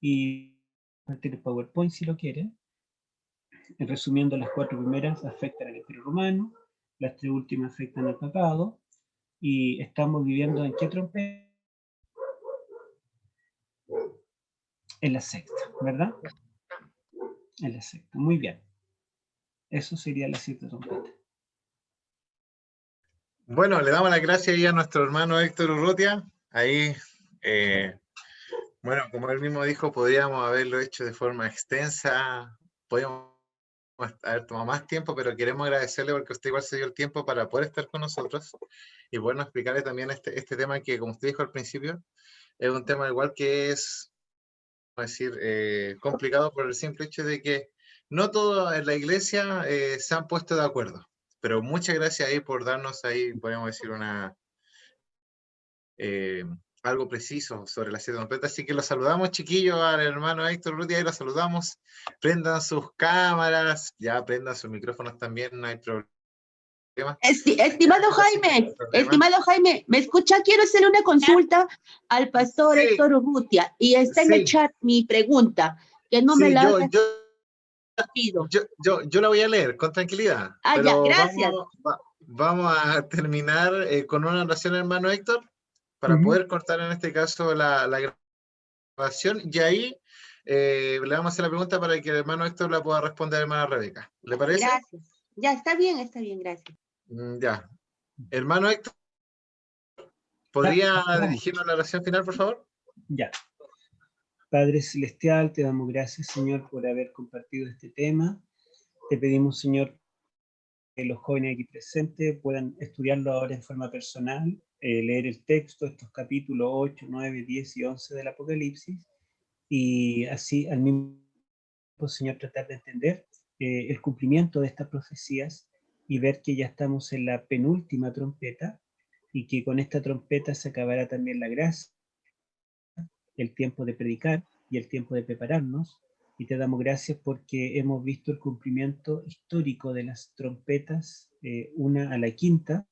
y compartir el PowerPoint si lo quieren. Resumiendo, las 4 primeras afectan al Imperio Romano, las 3 últimas afectan al papado, y estamos viviendo ¿en qué trompeta? En la sexta, ¿verdad? En la sexta, muy bien. Eso sería la 7 trompeta. Bueno, le damos las gracias ahí a nuestro hermano Héctor Urrutia. Ahí, bueno, como él mismo dijo, podríamos haberlo hecho de forma extensa, podríamos haber tomado más tiempo, pero queremos agradecerle porque usted igual se dio el tiempo para poder estar con nosotros y bueno, explicarle también este tema que, como usted dijo al principio, es un tema igual que es, vamos a decir, complicado por el simple hecho de que no todos en la iglesia se han puesto de acuerdo. Pero muchas gracias ahí por darnos ahí, podemos decir, algo preciso sobre la 7 trompetas. Así que los saludamos, chiquillos, al hermano Héctor Urrutia, ahí los saludamos. Prendan sus cámaras, ya prendan sus micrófonos también, no hay problema. Estimado Jaime, ¿me escucha? Quiero hacerle una consulta al pastor Héctor Urrutia y está en el chat mi pregunta, que no me la haga. Yo la voy a leer con tranquilidad. Ya, gracias. Vamos a terminar con una oración, hermano Héctor, para poder cortar en este caso la grabación, y ahí le vamos a hacer la pregunta para que el hermano Héctor la pueda responder a la hermana Rebeca. ¿Le parece? Gracias. Ya, está bien, gracias. Ya. Hermano Héctor, ¿podría dirigirnos a la oración final, por favor? Ya. Padre Celestial, te damos gracias, Señor, por haber compartido este tema. Te pedimos, Señor, que los jóvenes aquí presentes puedan estudiarlo ahora en forma personal, leer el texto, estos capítulos 8, 9, 10 y 11 del Apocalipsis, y así al mismo tiempo, Señor, tratar de entender el cumplimiento de estas profecías y ver que ya estamos en la penúltima trompeta y que con esta trompeta se acabará también la gracia, el tiempo de predicar y el tiempo de prepararnos, y te damos gracias porque hemos visto el cumplimiento histórico de las trompetas, una a la quinta.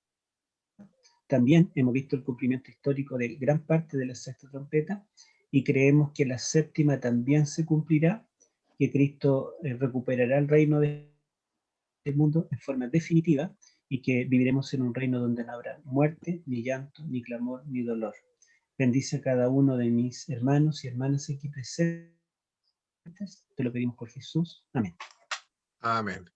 También hemos visto el cumplimiento histórico de gran parte de la sexta trompeta, y creemos que la séptima también se cumplirá, que Cristo recuperará el reino del mundo en forma definitiva, y que viviremos en un reino donde no habrá muerte, ni llanto, ni clamor, ni dolor. Bendice a cada uno de mis hermanos y hermanas aquí presentes. Te lo pedimos por Jesús. Amén. Amén.